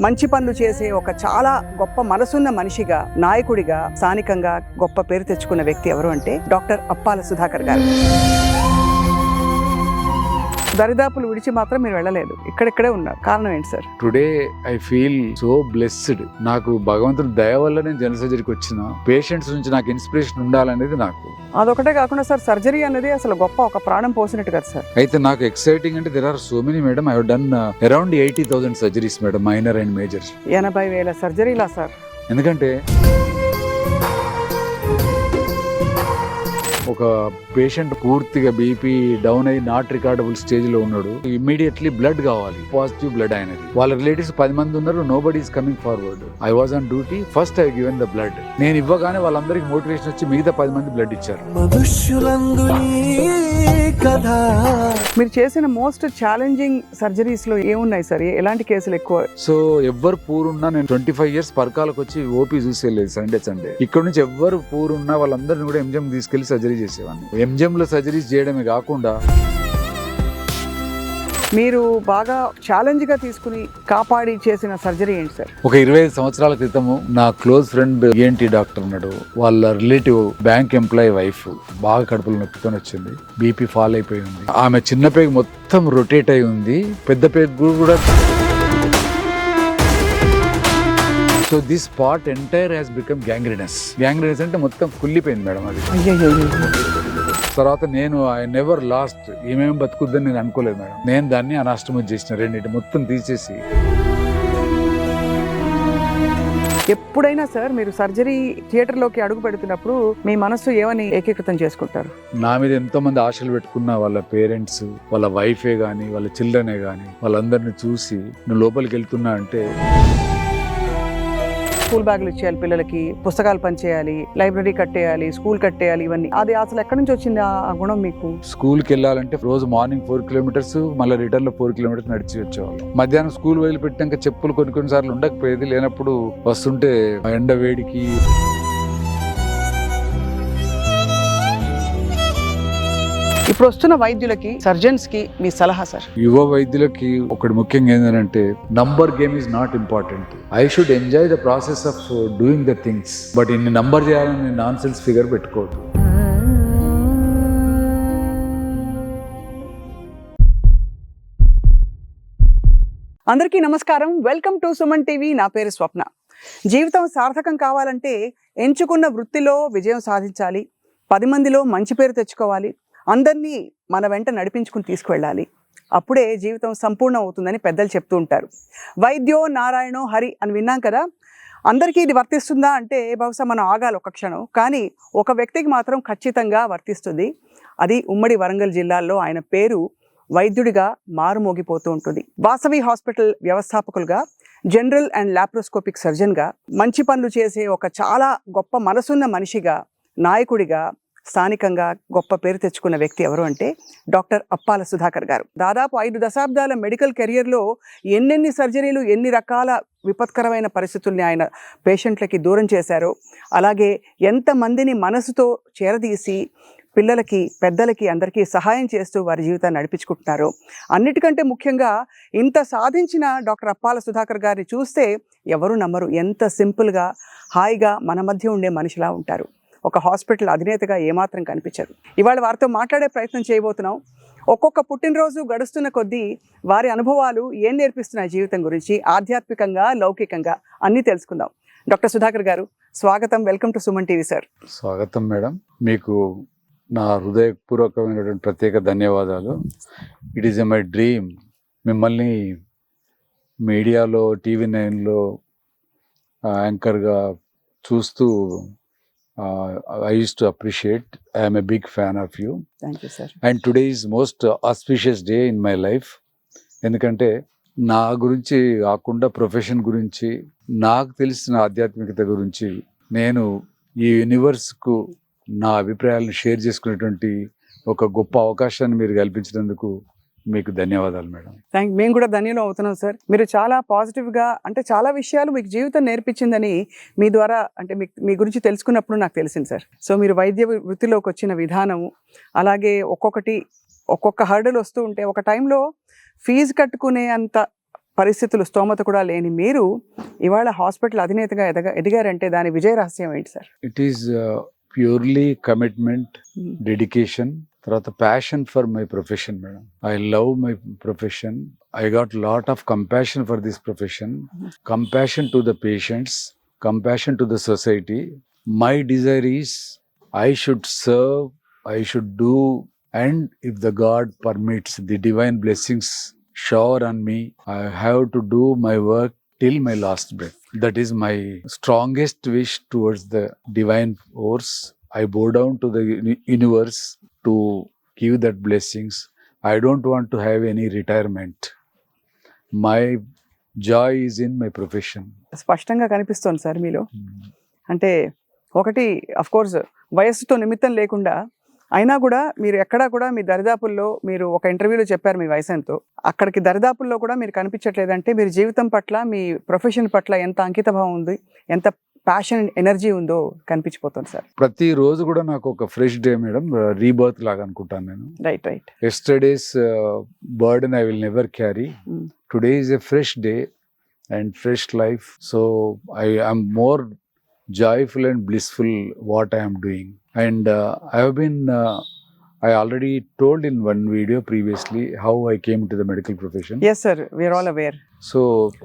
మంచి పనులు చేసే ఒక చాలా గొప్ప మనసున్న మనిషిగా, నాయకుడిగా స్థానికంగా గొప్ప పేరు తెచ్చుకున్న వ్యక్తి ఎవరు అంటే డాక్టర్ అప్పాల సుధాకర్ గారు. దరిదాపులు విడిచి మాత్రం మీరు వెళ్ళలేదు, ఇక్కడిక్కడే ఉన్నారు. కారణం ఏంటి sir? Today I feel so blessed. నాకు భగవంతుడి దయ వల్ల నేను జనరల్ సర్జరీకి వచ్చిన. పేషెంట్స్ నుంచి నాకు ఇన్స్పిరేషన్ ఉండాలనేది నాకు. అదొకటే కాకుండా సార్, సర్జరీ అనేది అసలు గొప్ప ఒక ప్రాణం పోసినట్టు కదా సార్. అయితే నాకు ఎక్సైటింగ్ అంటే there are so many madam. I have done around 80,000 surgeries madam, minor and major. 80,000 సర్జరీలా సార్? ఎందుకంటే ఒక పేషెంట్ పూర్తిగా బీపీ డౌన్ అయ్యి నాట్ రికార్డబుల్ స్టేజ్ లో ఉన్నాడు. ఇమ్మీడియట్లీ బ్లడ్ కావాలి, పాజిటివ్ బ్లడ్ అయినది. వాళ్ళ రిలేటివ్స్ 10 మంది ఉన్నారు, nobody is coming forward. I was on duty, first I given the blood. నేను ఇవ్వగానే వాళ్ళందరికి మోటివేషన్ వచ్చి మిగతా 10 మంది బ్లడ్ ఇచ్చారు. మీరు చేసిన మోస్ట్ ఛాలెంజింగ్ సర్జరీస్ లో ఏమున్నాయి సార్? ఎలాంటి కేసులు ఎక్కువ? సో ఎవ్వరు పూరున్నా, నేను 25 years పరకాలకు వచ్చి ఓపీ చూసేలేదు సండే. ఇక్కడ నుంచి ఎవ్వరు పూరున్నా వాళ్ళందరినీ కూడా ఎంజిఎం తీసుకెళ్లి సర్జరీ చేసేవాడిని. ఎంజిఎం లో సర్జరీస్ చేయడమే కాకుండా మీరు బాగా ఛాలెంజ్ గా తీసుకుని కాపాడి చేసిన సర్జరీ ఏంటి సార్? ఒక 25 సంవత్సరాల క్రితము నా క్లోజ్ ఫ్రెండ్ ఏంటి డాక్టర్ ఉన్నాడు. వాళ్ళ రిలేటివ్ బ్యాంక్ ఎంప్లాయీ వైఫ్ బాగా కడుపులో నొప్పితో వచ్చింది. బీపీ ఫాల్ అయిపోయి ఉంది. ఆమె చిన్న పేగు మొత్తం రొటేట్ అయి ఉంది, పెద్ద పేగు కూడా. So this part entire has become gangrenous. Gangrenous అంటే మొత్తం కుళ్ళిపోయింది మేడం అది. తర్వాత నేను ఐ నెవర్ లాస్ట్, ఏమేమి బతుకుద్దని నేను అనుకోలేదు మేడం. నేను దాన్ని అనాష్టమం చేసిన, రెండింటి మొత్తం తీసేసి. ఎప్పుడైనా సార్ మీరు సర్జరీ థియేటర్లోకి అడుగు పెడుతున్నప్పుడు మీ మనసు ఏమని ఏకీకృతం చేసుకుంటారు? నా మీద ఎంతో మంది ఆశలు పెట్టుకున్న వాళ్ళ పేరెంట్స్, వాళ్ళ వైఫే కానీ, వాళ్ళ చిల్డ్రనే కానీ, వాళ్ళందరినీ చూసి నువ్వు లోపలికి వెళ్తున్నా అంటే, స్కూల్ బ్యాగులు ఇచ్చేయాలి పిల్లలకి, పుస్తకాలు పనిచేయాలి, లైబ్రరీ కట్టేయాలి, స్కూల్ కట్టేయాలి, ఇవన్నీ అది అసలు ఎక్కడి నుంచి వచ్చింది ఆ గుణం మీకు? స్కూల్కి వెళ్ళాలంటే రోజు మార్నింగ్ 4 kilometers, మళ్ళీ రిటర్న్ లో 4 kilometers నడిచి వచ్చేవాళ్ళు. మధ్యాహ్నం స్కూల్ వదిలిపెట్టాక చెప్పులు కొన్ని సార్లు ఉండకపోయేది. లేనప్పుడు వస్తుంటే ఎండ వేడికి. ఇప్పుడు వస్తున్న వైద్యులకి, సర్జన్స్ కి మీ సలహా సార్? యువ వైద్యులకి ఒకటి ముఖ్యంగా ఏంటంటే, number game is not important. I should enjoy the process of doing the things. But ఇన్ని నంబర్ చేయాలని నాన్ సెన్స్ ఫిగర్ పెట్టుకోవద్దు. అందరికీ నమస్కారం, వెల్కమ్ టు సుమన్ టీవీ. నా పేరు స్వప్న. జీవితం సార్థకం కావాలంటే ఎంచుకున్న వృత్తిలో విజయం సాధించాలి, 10 మందిలో మంచి పేరు తెచ్చుకోవాలి, అందరినీ మన వెంట నడిపించుకుని తీసుకువెళ్ళాలి. అప్పుడే జీవితం సంపూర్ణం అవుతుందని పెద్దలు చెప్తూ ఉంటారు. వైద్యో నారాయణో హరి అని విన్నాం కదా. అందరికీ ఇది వర్తిస్తుందా అంటే బహుశా మనం ఆగాలి ఒక క్షణం. కానీ ఒక వ్యక్తికి మాత్రం ఖచ్చితంగా వర్తిస్తుంది. అది ఉమ్మడి వరంగల్ జిల్లాలో ఆయన పేరు వైద్యుడిగా మారుమోగిపోతూ ఉంటుంది. వాసవి హాస్పిటల్ వ్యవస్థాపకులుగా, జనరల్ అండ్ లాప్రోస్కోపిక్ సర్జన్గా, మంచి పనులు చేసే ఒక చాలా గొప్ప మనసున్న మనిషిగా, నాయకుడిగా స్థానికంగా గొప్ప పేరు తెచ్చుకున్న వ్యక్తి ఎవరు అంటే డాక్టర్ అప్పాల సుధాకర్ గారు. దాదాపు 5 దశాబ్దాల మెడికల్ కెరియర్లో ఎన్నెన్ని సర్జరీలు, ఎన్ని రకాల విపత్కరమైన పరిస్థితుల్ని ఆయన పేషెంట్లకి దూరం చేశారో, అలాగే ఎంతమందిని మనసుతో చేరదీసి పిల్లలకి, పెద్దలకి, అందరికీ సహాయం చేస్తూ వారి జీవితాన్ని నడిపించుకుంటున్నారు. అన్నిటికంటే ముఖ్యంగా ఇంత సాధించిన డాక్టర్ అప్పాల సుధాకర్ గారిని చూస్తే ఎవరు నమ్మరు. ఎంత సింపుల్గా, హాయిగా మన మధ్య ఉండే మనిషిలా ఉంటారు. ఒక హాస్పిటల్ అధినేతగా ఏమాత్రం కనిపించరు. ఇవాళ వారితో మాట్లాడే ప్రయత్నం చేయబోతున్నాం. ఒక్కొక్క పుట్టినరోజు గడుస్తున్న కొద్దీ వారి అనుభవాలు ఏం నేర్పిస్తున్నాయి జీవితం గురించి, ఆధ్యాత్మికంగా, లౌకికంగా అన్నీ తెలుసుకుందాం. డాక్టర్ సుధాకర్ గారు స్వాగతం, welcome to Suman TV sir. స్వాగతం మేడం. మీకు నా హృదయపూర్వకమైనటువంటి ప్రత్యేక ధన్యవాదాలు. ఇట్ ఈస్ మై డ్రీమ్ మిమ్మల్ని మీడియాలో, TV9లో యాంకర్గా చూస్తూ I used to appreciate. I am a big fan of you. Thank you, sir. And today is most auspicious day in my life. ఎందుకంటే నా గురించి కాకుండా ప్రొఫెషన్ గురించి, నాకు తెలిసిన ఆధ్యాత్మికత గురించి నేను ఈ యూనివర్స్కు నా అభిప్రాయాలను షేర్ చేసుకునేటువంటి ఒక గొప్ప అవకాశాన్ని మీరు కల్పించినందుకు మీకు ధన్యవాదాలు మేడం. మేము కూడా ధన్యులం అవుతున్నాం సార్. మీరు చాలా పాజిటివ్గా, అంటే చాలా విషయాలు మీకు జీవితం నేర్పించిందని మీ ద్వారా, అంటే మీ గురించి తెలుసుకున్నప్పుడు నాకు తెలిసింది సార్. సో మీరు వైద్య వృత్తిలోకి వచ్చిన విధానము, అలాగే ఒక్కొక్క హర్డల్ వస్తూ ఉంటే ఒక టైంలో ఫీజు కట్టుకునే అంత పరిస్థితులు స్తోమత కూడా లేని మీరు ఇవాళ హాస్పిటల్ అధినేతగా ఎదిగారంటే దాని విజయ రహస్యం ఏంటి sir? It is purely commitment, dedication, తర్వాత passion for my profession madam. I love my profession. I got lot of compassion for this profession, compassion to the patients, compassion to the society. My desire is I should serve, I should do, and if the God permits, the divine blessings shower on me. I have to do my work till my last breath. That is my strongest wish towards the divine force. I bow down to the universe to give that blessings. I don't want to have any retirement. My joy is in my profession. స్పష్టంగా కనిపిస్తోంది sir మీలో. అంటే ఒకటి of course వయస్సుతో నిమిత్తం లేకుండా అయినా కూడా మీరు ఎక్కడా కూడా మీ దరిదాపుల్లో, మీరు ఒక ఇంటర్వ్యూలో చెప్పారు మీ వయసు ఎంతో, అక్కడికి దరిదాపుల్లో కూడా మీరు కనిపించట్లేదంటే మీరు జీవితం పట్ల, మీ ప్రొఫెషన్ పట్ల ఎంత అంకితభావం ఉంది, ఎంత ప్యాషన్, ఎనర్జీ ఉందో కనిపించిపోతుంది సార్. ప్రతిరోజు కూడా నాకు ఒక ఫ్రెష్ డే మేడం, రీబర్త్ లాగా అనుకుంటాను నేను. Right. Yesterday's burden I will never carry. Today is a fresh day and fresh life. So I am more joyful and blissful what I am doing. And I have been, I already told in one video previously how I came to the medical profession. Yes sir, we are all aware. So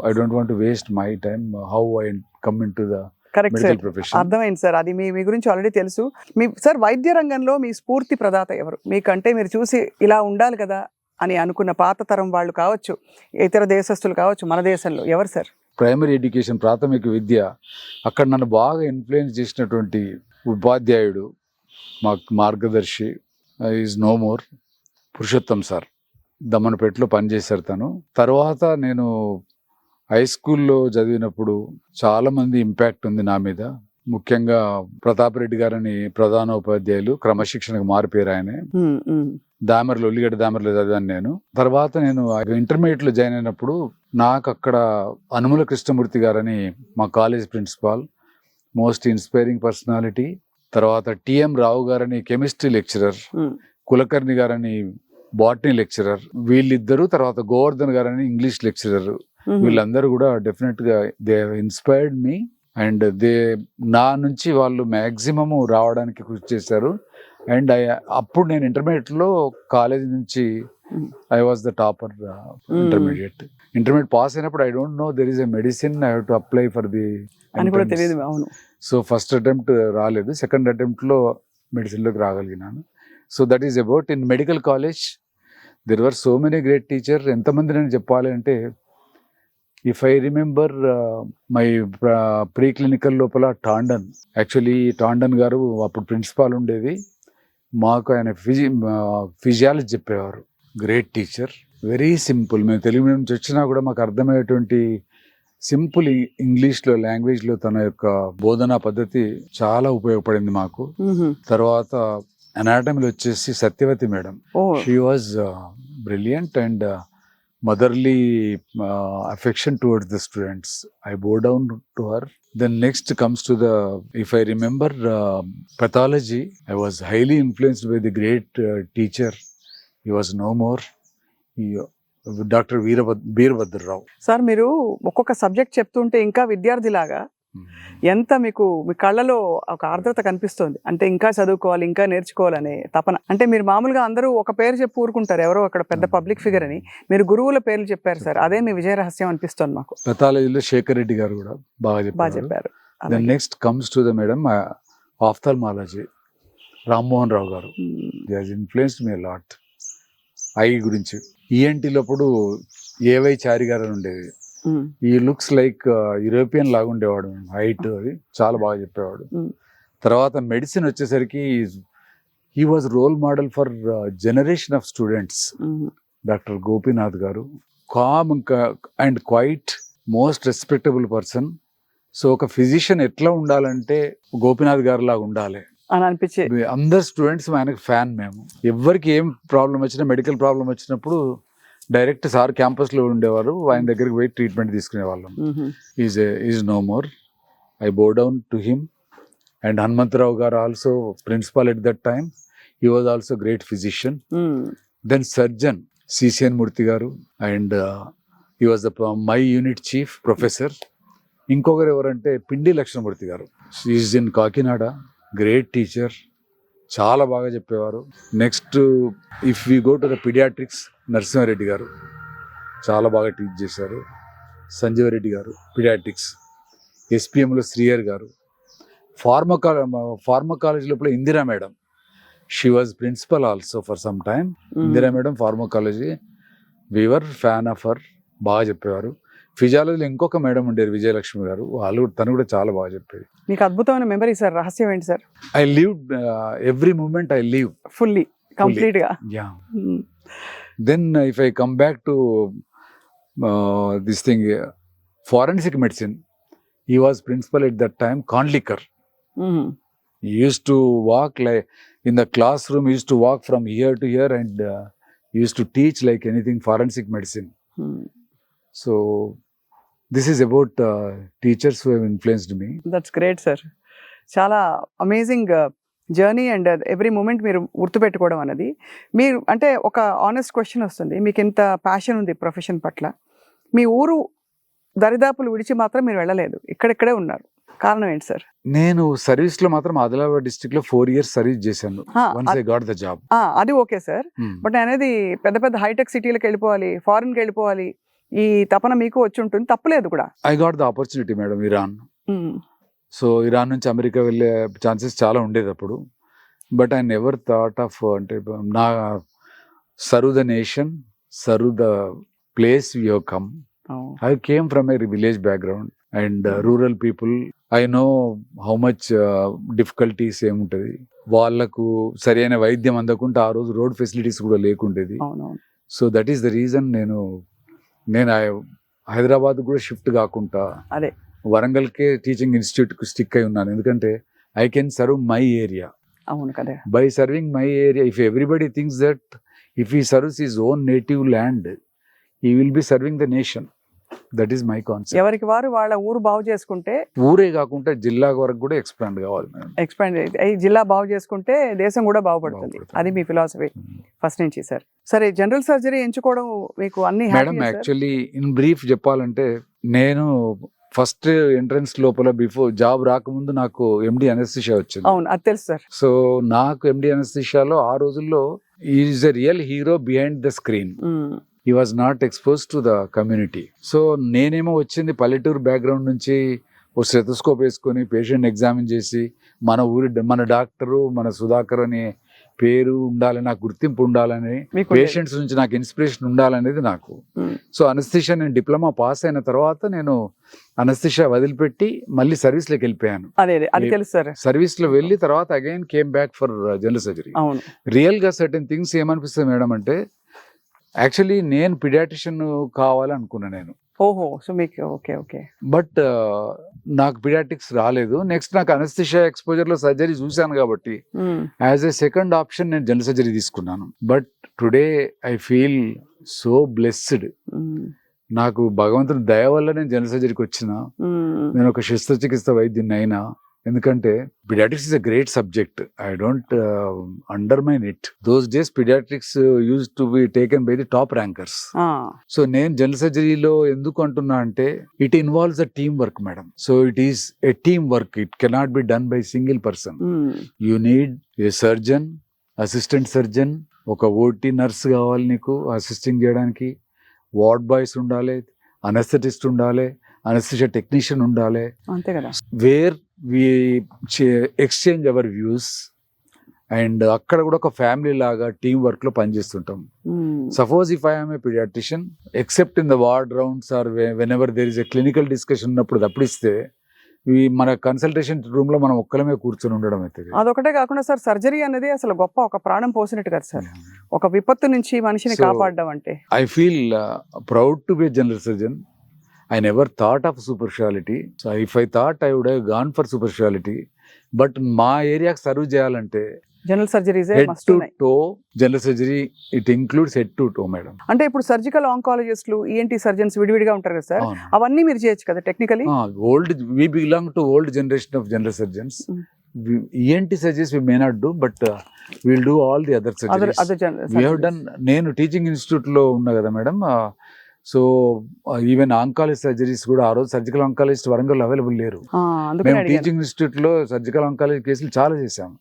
I don't want to waste my time how I come into the correct medical sir, profession. అర్థమైంది sir. అది మీ గురించి already తెలుసు. మీ sir వైద్య రంగంలో మీ స్ఫూర్తి ప్రదాత ఎవరు? మీకంటే మీరు చూసి ఇలా ఉండాలి కదా అని అనుకున్న పాత తరం వాళ్ళు కావచ్చు, ఇతర దేశస్తులు కావచ్చు, మన దేశంలో ఎవరు సార్? ప్రైమరీ ఎడ్యుకేషన్, ప్రాథమిక విద్య, అక్కడ నన్ను బాగా ఇన్ఫ్లుయెన్స్ చేసినటువంటి ఉపాధ్యాయుడు, మాకు మార్గదర్శి is no more, Purushottam sir. దమ్మనపేటలో పనిచేశారు తను. తర్వాత నేను హై స్కూల్లో చదివినప్పుడు చాలా మంది ఇంపాక్ట్ ఉంది నా మీద. ముఖ్యంగా ప్రతాప్ రెడ్డి గారని ప్రధాన ఉపాధ్యాయులు, క్రమశిక్షణకు మారిపోయారు ఆయనే. దామర్లో, ఉల్లిగడ్డ దామర్లో చదివాను నేను. తర్వాత నేను ఇంటర్మీడియట్ లో జాయిన్ అయినప్పుడు నాకు అక్కడ అనుముల కృష్ణమూర్తి గారని మా college principal, most inspiring personality. తర్వాత టిఎం రావు గారని కెమిస్ట్రీ లెక్చరర్, కులకర్ణి గారని బాటనీ లెక్చరర్, వీళ్ళిద్దరు. తర్వాత గోవర్ధన్ గారని ఇంగ్లీష్ లెక్చరర్. వీళ్ళందరూ కూడా డెఫినెట్ గా దే ఇన్స్పైర్డ్ మీ అండ్ నా నుంచి వాళ్ళు మ్యాక్సిమం రావడానికి కృషి చేశారు. అండ్ అప్పుడు నేను ఇంటర్మీడియట్ లో కాలేజ్ నుంచి I was the topper. Intermediate pass అయినప్పుడు I don't know there is a medicine, I have to apply for the అని కూడా తెలియదు. అవును. సో ఫస్ట్ అటెంప్ట్ రాలేదు, సెకండ్ అటెంప్ట్ లో మెడిసిన్ లోకి రాగలిగినాను. So that is about in medical college. There were so many great teacher. ఎంతమంది నేను చెప్పాలి అంటే, if I remember my pre clinical లోపల టాండన్, యాక్చువల్లీ టాండన్ గారు అప్పుడు ప్రిన్సిపాల్ ఉండేది. మాకు ఆయన ఫిజియాలజీ చెప్పేవారు. Great teacher, very simple. మేము తెలుగు మీడియం నుంచి వచ్చినా కూడా మాకు అర్థమయ్యేటువంటి సింపుల్ ఇంగ్లీష్లో, లాంగ్వేజ్లో తన యొక్క బోధనా పద్ధతి చాలా ఉపయోగపడింది మాకు. తర్వాత అనాటమీలో వచ్చేసి Satyavati madam, she was brilliant and motherly affection towards the students. I bow down to her. Then next comes to the, if I remember, pathology. I was highly influenced by the great teacher. He was no more. Dr. Veerabhadra Rao. Sir, మీరు ఒక్కొక్క subject చెప్తుంటే ఇంకా విద్యార్థిలాగా ఎంత మీకు మీ కళ్ళలో ఒక ఆర్ద్రత కనిపిస్తుంది. అంటే ఇంకా చదువుకోవాలి, ఇంకా నేర్చుకోవాలనే తపన. అంటే మీరు మామూలుగా అందరూ ఒక పేరు చెప్పి ఊరుకుంటారు, ఎవరో అక్కడ పెద్ద పబ్లిక్ ఫిగర్ అని. మీరు గురువుల పేర్లు చెప్పారు సార్, అదే మీ విజయ రహస్యం అనిపిస్తుంది మాకు. పెథాలజీలో శేఖర్ రెడ్డి గారు కూడా బాగా చెప్పారు. Then next comes to the madam ophthalmology, Rammohan Rao గారు. They has influenced me lot. I గురించి ఈఎన్టీలప్పుడు ఏవై చారి గారు అని ఉండేది. ఈ లుక్స్ లైక్ యూరోపియన్ లాగా ఉండేవాడు, హైట్, అది చాలా బాగా చెప్పేవాడు. తర్వాత మెడిసిన్ వచ్చేసరికి he was role model for generation of students. Doctor Gopinath గారు, calm and quiet, most respectable person. So ఒక ఫిజిషియన్ ఎట్లా ఉండాలంటే గోపీనాథ్ గారు లాగా ఉండాలి అని అనిపించే అందరు స్టూడెంట్స్ ఆయనకు ఫ్యాన్. మేము ఎవరికి ఏం ప్రాబ్లం వచ్చినా, మెడికల్ ప్రాబ్లం వచ్చినప్పుడు డైరెక్ట్ సార్ క్యాంపస్ లో ఉండేవారు, ఆయన దగ్గరికి పోయి ట్రీట్మెంట్ తీసుకునే వాళ్ళం. Is no more. I bow down to him. And Hanumantharao garu also principal at that time. He was also great physician. Then surgeon CCN Murthy garu and he was my unit chief professor. ఇంకొకరు ఎవరంటే Pindi Lakshmanamurthy garu, is in Kakinada, great teacher, చాలా బాగా చెప్పేవారు. Next if we go to the paediatrics, Narasimha Reddy గారు చాలా బాగా teach చేశారు. సంజీవరెడ్డి గారు పీడియాట్రిక్స్. ఎస్పీఎంలో శ్రీయర్ గారు. ఫార్మకాలజీ లోపల Indira madam, she was principal also for some time. Indira madam pharmacology, we were fan of her, బాగా చెప్పేవారు. ఫిజియాలజీలో ఇంకొక మేడం ఉండేది విజయలక్ష్మి గారు, తను కూడా చాలా బాగా చెప్పేది. మీకు అద్భుతమైన మెమరీ సార్, రహస్యం ఏంటి sir? I live every moment, I live fully complete గా. Yeah. Then if I come back to this thing, forensic medicine, he was principal at that time, Kandlikar. He used to walk like in the classroom, he used to walk from here to here, and he used to teach like anything forensic medicine. So this is about teachers who have influenced me. That's great sir. చాలా amazing journey and every moment మీరు గుర్తుపెట్టుకోవడం అనేది. మీరు అంటే ఒక honest question వస్తుంది, మీకు ఎంత ప్యాషన్ ఉంది ప్రొఫెషన్ పట్ల, మీ ఊరు దరిదాపులు విడిచి మాత్రం మీరు వెళ్ళలేదు, ఇక్కడిక్కడే ఉన్నారు, కారణం ఏంటి సార్? నేను సర్వీస్ లో మాత్రం ఆదిలాబాద్ డిస్ట్రిక్ట్ లో 4 years సర్వీస్ చేశాను. Once I got the job. అది ఓకే సార్, బట్ అనేది పెద్ద పెద్ద హైటెక్ సిటీలకు వెళ్ళిపోవాలి, ఫారిన్ కి వెళ్ళిపోవాలి, ఈ తపన మీకు వచ్చి ఉంటుంది, తప్పలేదు కూడా. I got the opportunity madam, Iran. So Iran నుంచి అమెరికా వెళ్ళే ఛాన్సెస్ చాలా ఉండేది అప్పుడు. But I never thought of, అంటే నా serve the nation, serve the place we have come. I came from a village background and rural people. I know how much difficulties ఏముంటది. వాళ్ళకు సరైన వైద్యం అందకుంటే ఆ రోజు రోడ్ ఫెసిలిటీస్ కూడా లేకుండేది. So that is the reason నేను హైదరాబాద్ కూడా షిఫ్ట్ కాకుండా అదే వరంగల్కే టీచింగ్ ఇన్స్టిట్యూట్ కు స్టిక్ అయి ఉన్నాను. ఎందుకంటే I can serve my area. అవును కదా. By serving my area, if everybody thinks that if he serves his own native land, he will be serving the nation. That is my concept. ఎవరికి వారు వాళ్ళ ఊరు బాగు చేసుకుంటే, ఊరే కాకుండా జిల్లా వరకు కూడా ఎక్స్పాండ్ కావాలి మేడం. ఎక్స్పాండ్ జిల్లా బాగు చేసుకుంటే దేశం కూడా బాగుపడుతుంది. అది మీ ఫిలాసఫీ ఫస్ట్ నుంచి సార్. సరే, జనరల్ సర్జరీ ఎంచుకోవడం మీకు అన్ని మేడం, యాక్చువల్లీ ఇన్ బ్రీఫ్ చెప్పాలంటే, నేను ఫస్ట్ ఎంట్రన్స్ లోపల బిఫోర్ జాబ్ రాకముందు నాకు ఎండి అనస్థిషియా వచ్చింది. అవును, అది తెలుసు సార్. సో నాకు ఎండి అనస్థిషియాలో ఆ రోజుల్లో is a real hero behind the screen. He was not exposed to the community. So నేనేమో వచ్చింది పల్లెటూరు బ్యాక్గ్రౌండ్ నుంచి, ఓ స్టెథోస్కోప్ వేసుకొని పేషెంట్ ఎగ్జామిన్ చేసి, మన డాక్టరు, మన సుధాకర్ అనే పేరు ఉండాలని, నాకు గుర్తింపు ఉండాలని, పేషెంట్స్ నుంచి నాకు ఇన్స్పిరేషన్ ఉండాలనేది నాకు. సో అనస్థిషియా నేను డిప్లొమా పాస్ అయిన తర్వాత నేను అనస్థిషియా వదిలిపెట్టి మళ్ళీ సర్వీస్ లోకి వెళ్ళిపోయాను. సర్వీస్ లో వెళ్ళి తర్వాత again came back for general surgery. Real గా సర్టెన్ థింగ్స్ ఏమనిపిస్తుంది మేడం అంటే, యాక్చువల్లీ నేను పిడియాట్రిషియన్ కావాలనుకున్నాను నేను. ఓహో, సో మీకు ఓకే ఓకే. బట్ నాకు పిడియాట్రిక్స్ రాలేదు. నెక్స్ట్ నాకు అనస్థిషియా ఎక్స్పోజర్ లో సర్జరీ చూశాను కాబట్టి యాజ్ ఎ సెకండ్ ఆప్షన్ నేను జనరల్ సర్జరీ తీసుకున్నాను. But today I feel so blessed. నాకు భగవంతుని దయ వల్ల నేను జనరల్ సర్జరీకి వచ్చిన, నేను ఒక శస్త్రచికిత్స వైద్యుని అయినా. ఎందుకంటే pediatrics is a great subject. I don't undermine it. Those days pediatrics used to be taken by the top rankers. So నేను జనరల్ సర్జరీలో ఎందుకు అంటున్నా అంటే, it involves a team work madam. So it is a team work. It cannot be done by single person. You need a surgeon, assistant surgeon, ఒక OT nurse కావాలి నీకు assisting చేయడానికి, ward boys ఉండాలి, anaesthetist ఉండాలి, anaesthesia technician ఉండాలి. అంతే కదా. Where we exchange our views and అక్కడ కూడా ఒక ఫ్యామిలీ లాగా టీమ్ వర్క్ లో పనిచేస్తుంటాం. Suppose if I am a paediatrician, except in the ward rounds or when ever there is a clinical discussion ఉన్నప్పుడు తప్పిస్తే మన కన్సల్టేషన్ రూమ్ లో మనం ఒక్కలమే కూర్చొని ఉండడం అయితే. అదొకటే కాకుండా సార్, సర్జరీ అనేది అసలు గొప్ప ఒక ప్రాణం పోసినట్టు కదా సార్, ఒక విపత్తు నుంచి మనిషిని కాపాడడం అంటే. I feel proud to be general surgeon. I never thought of superficiality. So if I thought, I would have gone for superficiality. But మా ఏరియాకి సర్వ్ చేయాలంటే general surgeries head to toe general surgery, it includes head to toe madam. అంటే ఇప్పుడు surgical ఆంకాలజిస్టులు, ENT surgeons విడివిడిగా ఉంటారు కదా sir, అవన్నీ మీరు చేయొచ్చు కదా technically. We belong to old generation of general surgeons. ENT surgeries we may not do, but we'll do all the other surgeries. We have done. నేను టీచింగ్ ఇన్స్టిట్యూట్ లో ఉన్నా కదా madam, so even oncologist surgeries కూడా ఆ రోజు surgical oncologist Warangal available లేరు. అందుకని మేము అడిగాను. టీచింగ్ ఇన్స్టిట్యూట్ లో సర్జికల్ ఆంకాలజీ కేసులు చాలా చేసాం.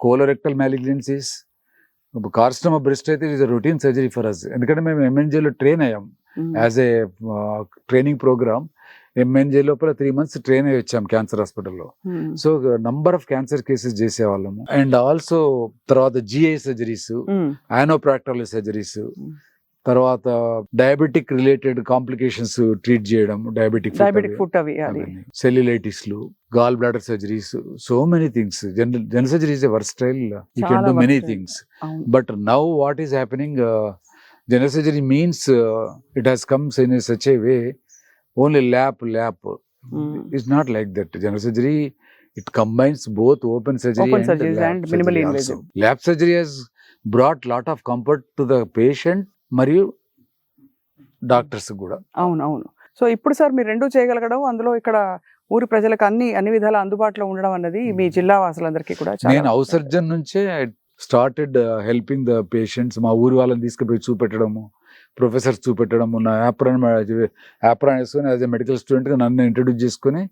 కోలోరెక్టల్ మ్యాలిగ్నెన్సీస్, కార్సినోమా బ్రెస్ట్ అయితే is routine surgery for us. ఎందుకంటే మేము ఎంఎన్జేలో ట్రైన్ అయ్యాం as a training programme. MNJ లోపల 3 months ట్రైన్ అయ్యి వచ్చాం క్యాన్సర్ హాస్పిటల్లో. So number of cancer cases చేసేవాళ్ళము. అండ్ ఆల్సో తర్వాత జిఐ సర్జరీస్, యానోప్రాక్టాలజీ సర్జరీస్, తర్వాత డయాబెటిక్ రిలేటెడ్ కాంప్లికేషన్స్ ట్రీట్ చేయడం, డయాబెటిక్ ఫుట్ అవి సెల్యులైటిస్లు, gall bladder surgeries, so many things. General surgery is a versatile, you can do many things. But now what is happening, general surgery means it has come in such a way, only lap. It's not like that. General surgery, it combines both open surgery and minimal invasive. Lap surgery has brought lot of comfort to the patient మరియు doctors కూడా. అవును. So ఇప్పుడు sir మీరు రెండు చేయగలగడం, అందులో ఇక్కడ ఊరి ప్రజలకు అన్ని విధాల అందుబాటులో ఉండడం అన్నది మీ జిల్లా వాసులందరికీ కూడా నేను హౌస్ సర్జన్ నుంచే స్టార్టెడ్ హెల్పింగ్ ద పేషెంట్స్. మా ఊరి వాళ్ళని తీసుకుపోయి చూపెట్టడము, ప్రొఫెసర్స్ చూపెట్టడము, నా యాప్రాన్ వేసుకొని యాజ్ ఎ మెడికల్ స్టూడెంట్గా నన్ను ఇంట్రడ్యూస్ చేసుకొని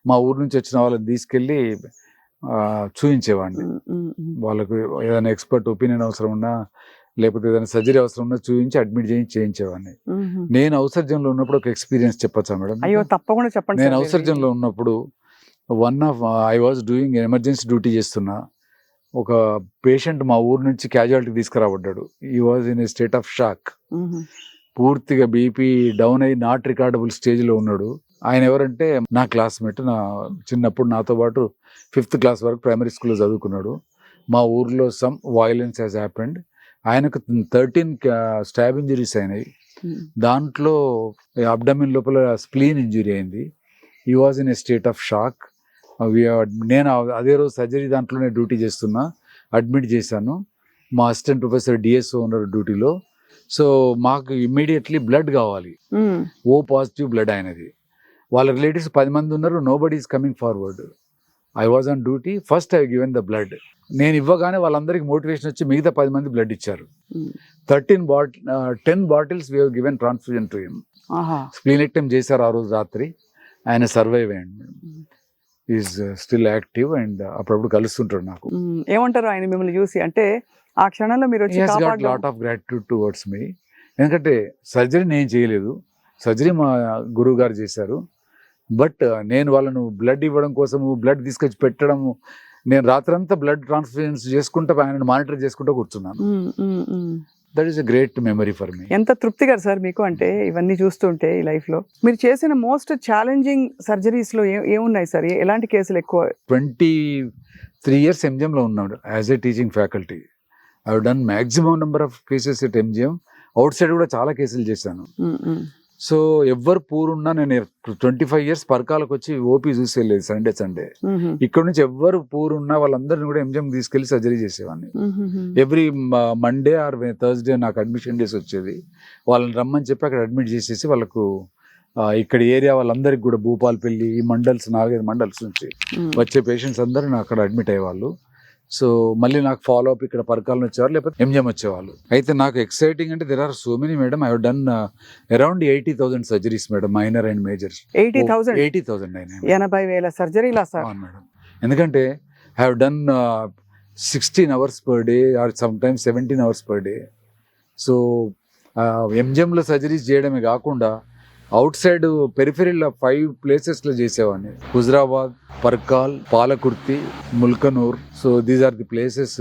మా ఊరు నుంచి వచ్చిన వాళ్ళని తీసుకెళ్ళి చూపించేవాడిని. వాళ్ళకు ఏదైనా ఎక్స్పర్ట్ ఒపీనియన్ అవసరం ఉన్నా, లేకపోతే ఏదైనా సర్జరీ అవసరం ఉన్నా చూపించి అడ్మిట్ చేయించేవాడిని. నేను హౌస్ సర్జన్లో ఉన్నప్పుడు ఒక ఎక్స్పీరియన్స్ చెప్పచ్చా మేడం? అయ్యో తప్పకుండా చెప్పండి. నేను హౌస్ సర్జన్లో ఉన్నప్పుడు I was doing emergency duty చేస్తున్నా. ఒక పేషెంట్ మా ఊరు నుంచి క్యాజువాలిటీ తీసుకురాబడ్డాడు. ఈ was in A state of shock. పూర్తిగా బీపీ డౌన్ అయ్యి నాట్ రికార్డబుల్ స్టేజ్లో ఉన్నాడు. ఆయన ఎవరంటే నా క్లాస్మేట్. నా చిన్నప్పుడు నాతో పాటు 5th class వరకు ప్రైమరీ స్కూల్లో చదువుకున్నాడు. మా ఊర్లో సమ్ వయలెన్స్ హ్యాస్ హ్యాపెండ్. ఆయనకు 13 స్టాబ్ ఇంజరీస్ అయినాయి. దాంట్లో అబ్డమిన్ లోపల స్ప్లీన్ ఇంజరీ అయింది. ఈ was in A state of shock. నేను అదే రోజు సర్జరీ దాంట్లోనే డ్యూటీ చేస్తున్నా. అడ్మిట్ చేశాను. మా అసిస్టెంట్ ప్రొఫెసర్ డిఎస్ఓ ఉన్నారు డ్యూటీలో. సో మాకు ఇమ్మీడియట్లీ బ్లడ్ కావాలి, ఓ పాజిటివ్ బ్లడ్ అయినది. వాళ్ళ రిలేటివ్స్ 10 మంది ఉన్నారు. Nobody is coming forward. I was on duty. First I given the blood. నేను ఇవ్వగానే వాళ్ళందరికీ మోటివేషన్ వచ్చి మిగతా 10 మంది బ్లడ్ ఇచ్చారు. 10 bottles we have given transfusion to him. స్ప్లీనెక్టమ్ చేశారు ఆ రోజు రాత్రి. ఆయన సర్వైవ్ అయ్యండి. ఈజ్ స్టిల్ యాక్టివ్ అండ్ అప్పుడప్పుడు కలుస్తుంటాడు నాకు. ఏమంటారు ఆయన మిమ్మల్ని చూసి? అంటే ఆ క్షణంలో మీరు lot of gratitude towards me. ఎందుకంటే సర్జరీ నేను చేయలేదు, సర్జరీ మా గురువు గారు చేశారు. బట్ నేను వాళ్ళను బ్లడ్ ఇవ్వడం కోసం బ్లడ్ తీసుకొచ్చి పెట్టడము, నేను రాత్రంతా బ్లడ్ ట్రాన్స్ఫ్యూజన్స్ చేసుకుంటా ఆయన మానిటర్ చేసుకుంటూ కూర్చున్నాను. That is a great memory for me. ఎంత తృప్తిగా సార్ మీకు అంటే ఇవన్నీ చూస్తుంటే ఈ లైఫ్ లో మీరు చేసిన మోస్ట్ ఛాలెంజింగ్ సర్జరీస్ లో ఏమున్నాయి సార్? ఎలాంటి కేసులు ఎక్కువ? 23 years ఎంజిఎంలో ఉన్నాడు as a teaching faculty. I have done maximum number of cases at MGM. Out side కూడా చాలా కేసులు చేశాను. సో ఎవ్వరు పూరున్నా నేను 25 years పరకాలకు వచ్చి ఓపీ చూసేలేదు సండే. ఇక్కడ నుంచి ఎవ్వరు పూరున్నా వాళ్ళందరినీ కూడా ఎంజిఎం తీసుకెళ్లి సర్జరీ చేసేవాడిని. ఎవ్రీ మండే ఆర్ థర్స్డే నాకు అడ్మిషన్ డేస్ వచ్చేది. వాళ్ళని రమ్మని చెప్పి అక్కడ అడ్మిట్ చేసేసి వాళ్ళకు ఇక్కడ ఏరియా వాళ్ళందరికి కూడా భూపాలపల్లి, ఈ మండల్స్ 4-5 మండల్స్ నుంచి వచ్చే పేషెంట్స్ అందరూ నాకు అక్కడ అడ్మిట్ అయ్యేవాళ్ళు. సో మళ్ళీ నాకు ఫాలో అప్ ఇక్కడ పరకాలను వచ్చేవాళ్ళు, లేకపోతే ఎంజిఎం వచ్చేవాళ్ళు. అయితే నాకు ఎక్సైటింగ్ అంటే there are so many madam. I have done around 80,000 surgeries madam, minor and major. 80,000 80,000 సర్జరీలా సార్? అవును మేడం. ఎందుకంటే I have done 16 hours per day or some times 17 hours per day. So ఎంజిఎంలో surgeries చేయడమే కాకుండా out side పెరిఫెరీలో 5 places చేసేవాడిని. Huzurabad, Parkal, Palakurthi, Mulkanur. So these are the places.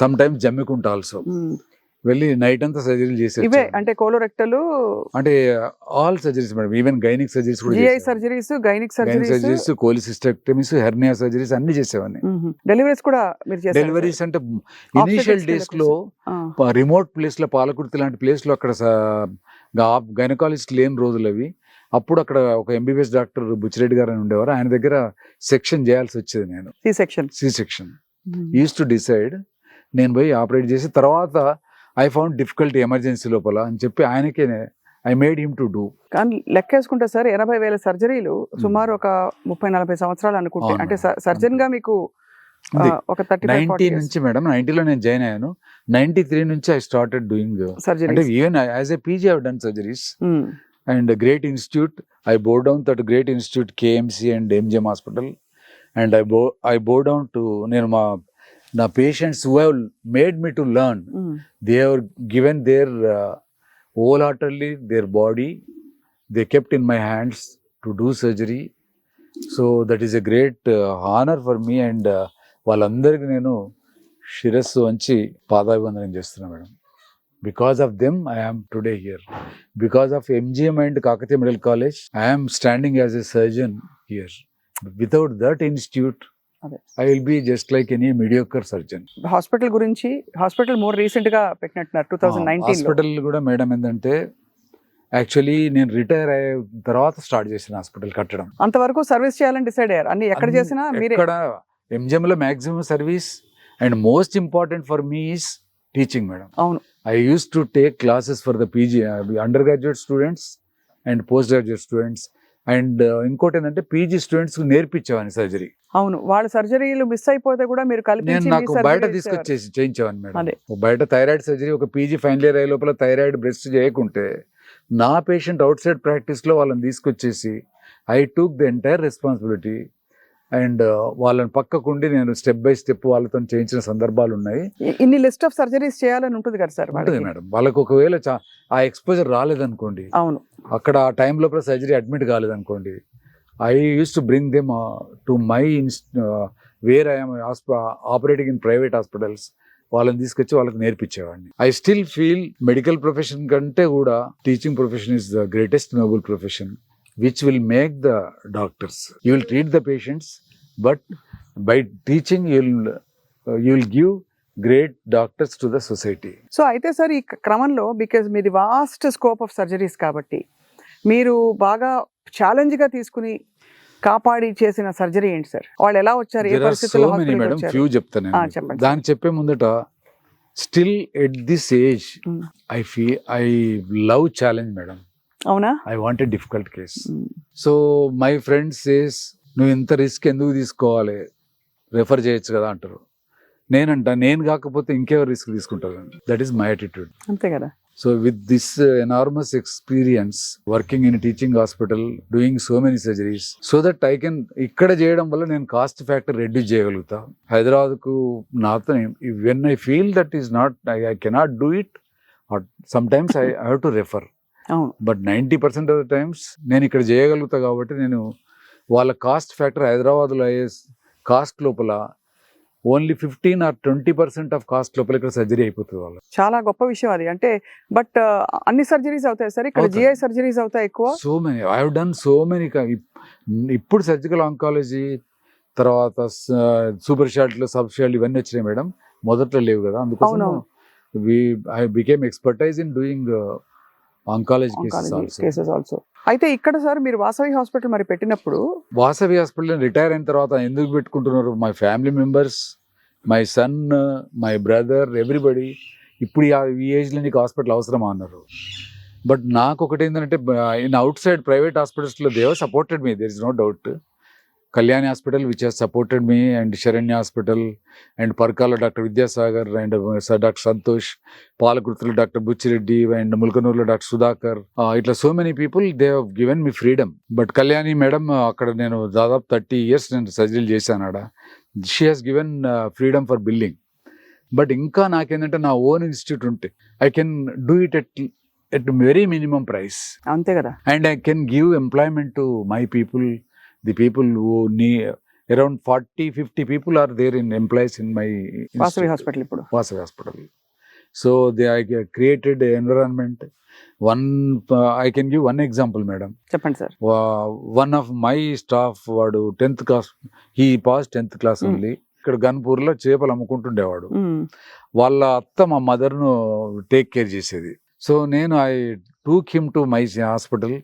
Some times Jammikunta also వెళ్ళి night అంతా సర్జరీలు చేసేది. అంటే కోలోరెక్టల్ అంటే all surgeries madam. Even gynaec surgeries కూడా, surgeries, gynaec surgeries, cholecystectomies, hernia surgeries అన్ని చేసేవాడిని. డెలివరీస్ కూడా మీరు చేశారు? డెలివరీస్ అంటే ఇనిషియల్ డేస్ లో రిమోట్ ప్లేస్ లో, పాలకుర్తి లాంటి ప్లేస్ లో అక్కడ గైనకాలజిస్ట్ లేని రోజులు అవి. అప్పుడు అక్కడ ఒక ఎంబీబీఎస్ డాక్టర్ బుచ్చిరెడ్డి గారు అని ఉండేవారు. ఆయన దగ్గర సెక్షన్ చేయాల్సి వచ్చేది. నేను C section use to decide. నేను పోయి ఆపరేట్ చేసి తర్వాత ఐ ఫౌండ్ డిఫికల్టీ ఎమర్జెన్సీ లోపల అని చెప్పి ఆయనకే I made him to do. కానీ లెక్కేసుకుంటే సార్ 80,000 సర్జరీలు సుమారు ఒక 30-40 సంవత్సరాలు అనుకుంటే. అంటే సర్జన్ గా మీకు ఒక 90 నుంచి మేడం, 90లో నేను జాయిన్ అయ్యాను. 93 నుంచి ఐ స్టార్టెడ్ డూయింగ్ సర్జరీ. అంటే even as a PG I have done surgeries. and a great institute. I bore down that great institute, KMC and MGM Hospital, and I bore down to the patients who have made me to learn. They have given their wholeheartedly their body. They kept in my hands to do surgery. So that is a great honor for me, and వాళ్ళందరికీ నేను శిరస్సు వంచి పాదాభివందనం చేస్తున్నా madam. Because of them, I am today here. Because of MGM and Kakatiya Medical College, I am standing as a surgeon here. Without that institute, అదే. I will be just like any mediocre surgeon. Hospital గురించి hospital more recent గా పెట్టినట్టున్నారు 2019 లో. Hospital కూడా madam ఏంటంటే actually నేను retire అయ్యే తర్వాత start చేసిన హాస్పిటల్ కట్టడం. అంతవరకు సర్వీస్ చేయాలని డిసైడ్ అయ్యారు. అన్ని ఎక్కడ చేసినా మీరే. ఇక్కడ MGM లో maximum service and most important for me is teaching madam. అవును. I used to take classes for the PG, undergraduate students and postgraduate students. And ఇంకోటి ఏంటంటే పీజీ స్టూడెంట్స్ నేర్పించేవాడిని సర్జరీ. అవును, వాళ్ళ సర్జరీలు మిస్ అయిపోతే కూడా మీరు నేను కల్పించి నాకు బయట తీసుకొచ్చేసి చేయించేవాడిని మేడం. అదే. బయట థైరాయిడ్ సర్జరీ ఒక పీజీ ఫైనల్ ఇయర్ అయ్యే లోపల థైరాయిడ్ బ్రెస్ట్ చేయకుంటే నా పేషెంట్ అవుట్ సైడ్ ప్రాక్టీస్లో వాళ్ళని తీసుకొచ్చేసి I took the entire responsibility and వాళ్ళని పక్కకుండి నేను స్టెప్ బై స్టెప్ వాళ్ళతో చేయించిన సందర్భాలు ఉన్నాయి. ఇన్ని లిస్ట్ ఆఫ్ సర్జరీస్ చేయాలని ఉంటుంది కదా సార్. ఉంటుంది మేడం. వాళ్ళకి ఒకవేళ ఆ ఎక్స్పోజర్ రాలేదనుకోండి, అవును, అక్కడ ఆ టైం లోపల సర్జరీ అడ్మిట్ కాలేదనుకోండి, I use to bring them to my where I'm operating in private hospitals. వాళ్ళని తీసుకొచ్చి వాళ్ళకి నేర్పించేవాడిని. I still feel medical profession కంటే కూడా teaching profession is the greatest noble profession which will make the doctors. You will treat the patients, but by teaching you will give great doctors to the society. So అయితే sir ఈ క్రమంలో because మీది vast scope of surgeries కాబట్టి మీరు బాగా ఛాలెంజ్గా తీసుకుని కాపాడి చేసిన సర్జరీ ఏంటి సార్? వాళ్ళు ఎలా వచ్చారు, ఏ పరిస్థితుల్లో హాస్పిటల్కి వచ్చారు? ఫ్యూ చెప్తాను. చెప్పండి. దాన్ని చెప్పే ముందట still at this age I love challenge madam. అవునా? I want a difficult case. So my friends says నువ్వు ఇంత రిస్క్ ఎందుకు తీసుకోవాలి, రెఫర్ చేయొచ్చు కదా అంటారు. నేను కాకపోతే ఇంకెవరు రిస్క్ తీసుకుంటారు. That is my attitude. అంతే కదా. So with this enormous experience working in teaching hospital, doing so many surgeries, so that I can ఇక్కడ చేయడం వల్ల నేను కాస్ట్ ఫ్యాక్టర్ రెడ్యూస్ చేయగలుగుతా. హైదరాబాద్కు నాతో when I feel that is not I cannot do it, some times I have to refer. But 90% of the times నేను ఇక్కడ చేయగలుగుతా కాబట్టి నేను వాళ్ళ కాస్ట్ ఫ్యాక్టర్ హైదరాబాద్లో అయ్యే కాస్ట్ లోపల ఓన్లీ 15 or 20% ఆఫ్ కాస్ట్ లోపల ఇక్కడ సర్జరీ అయిపోతుంది వాళ్ళు. చాలా గొప్ప విషయం అది. అంటే బట్ అన్ని సర్జరీస్ అవుతాయి సార్ ఇక్కడ? జిఐ సర్జరీస్ అవుతాయి ఎక్కువ. So many I have done so many. ఇప్పుడు సర్జికల్ ఆంకాలజీ తర్వాత సూపర్ షార్ట్లు, సబ్ షార్ట్లు ఇవన్నీ వచ్చినాయి మేడం. మొదట్లో లేవు కదా, అందుకోసం I became expertise in doing oncology cases also. అయితే ఇక్కడ సార్ మీరు వాసవి హాస్పిటల్ మరి పెట్టినప్పుడు, వాసవి హాస్పిటల్ రిటైర్ అయిన తర్వాత ఎందుకు పెట్టుకుంటున్నారు? My family members, my son, my brother, everybody ఇప్పుడు ఈ ఏజ్లో నీకు హాస్పిటల్ అవసరమా అన్నారు. బట్ నాకు ఒకటి ఏంటంటే ఇన్ అవుట్ సైడ్ ప్రైవేట్ హాస్పిటల్స్లో they have supported me, there is no doubt. Kalyani hospital which has supported me, and Saranya hospital, and Parkala doctor Vidyasagar, and doctor Santosh, పాలకుర్తిలో డాక్టర్ బుచ్చిరెడ్డి, అండ్ ముల్కనూరులో డాక్టర్ సుధాకర్. ఇట్లా so many people they have given me freedom. But Kalyani madam అక్కడ నేను దాదాపు 30 years నేను సర్జరీలు చేశాను ఆడ. She has given freedom for building. But ఇంకా నాకేంటంటే నా ఓన్ ఇన్స్టిట్యూట్ ఉంటే I can do it at very minimum price. అంతే కదా. And I can give employment to my people. The people who need around 40-50 people are there in employees in my Vasavi hospital ఇప్పుడు. Vasavi hospital. So they I created an environment. I can give one example, madam. చెప్పండి sir. One of my staff వాడు 10th class, he passed 10th class only. ఇక్కడ గన్పూర్లో చేపలు అమ్ముకుంటుండేవాడు. వాళ్ళ అత్త మా మదర్ను take care చేసేది. So నేను I took him to my hospital,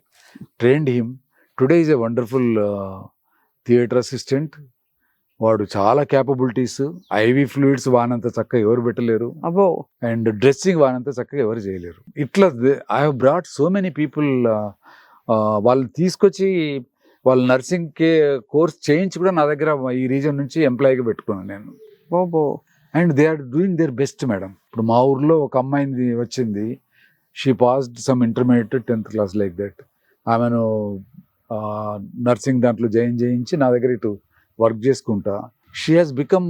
trained him. Today is a wonderful theatre assistant. వాడు చాలా క్యాపబిలిటీస్. ఐవి ఫ్లూయిడ్స్ వానంత చక్కగా ఎవరు పెట్టలేరు, అండ్ డ్రెస్సింగ్ వానంత చక్కగా ఎవరు చేయలేరు. ఇట్లా I have brought so many people. వాళ్ళు తీసుకొచ్చి వాళ్ళు నర్సింగ్ కోర్స్ చేయించి కూడా నా దగ్గర ఈ రీజన్ నుంచి ఎంప్లాయీగా పెట్టుకున్నాను నేను. And they are doing their best madam. ఇప్పుడు మా ఊర్లో ఒక అమ్మాయిని వచ్చింది, she passed some intermediate 10th class like that. ఆమెను నర్సింగ్ దాంట్లో జాయిన్ చేయించి నా దగ్గర ఇటు వర్క్ చేసుకుంటా. షీ హాస్ బికమ్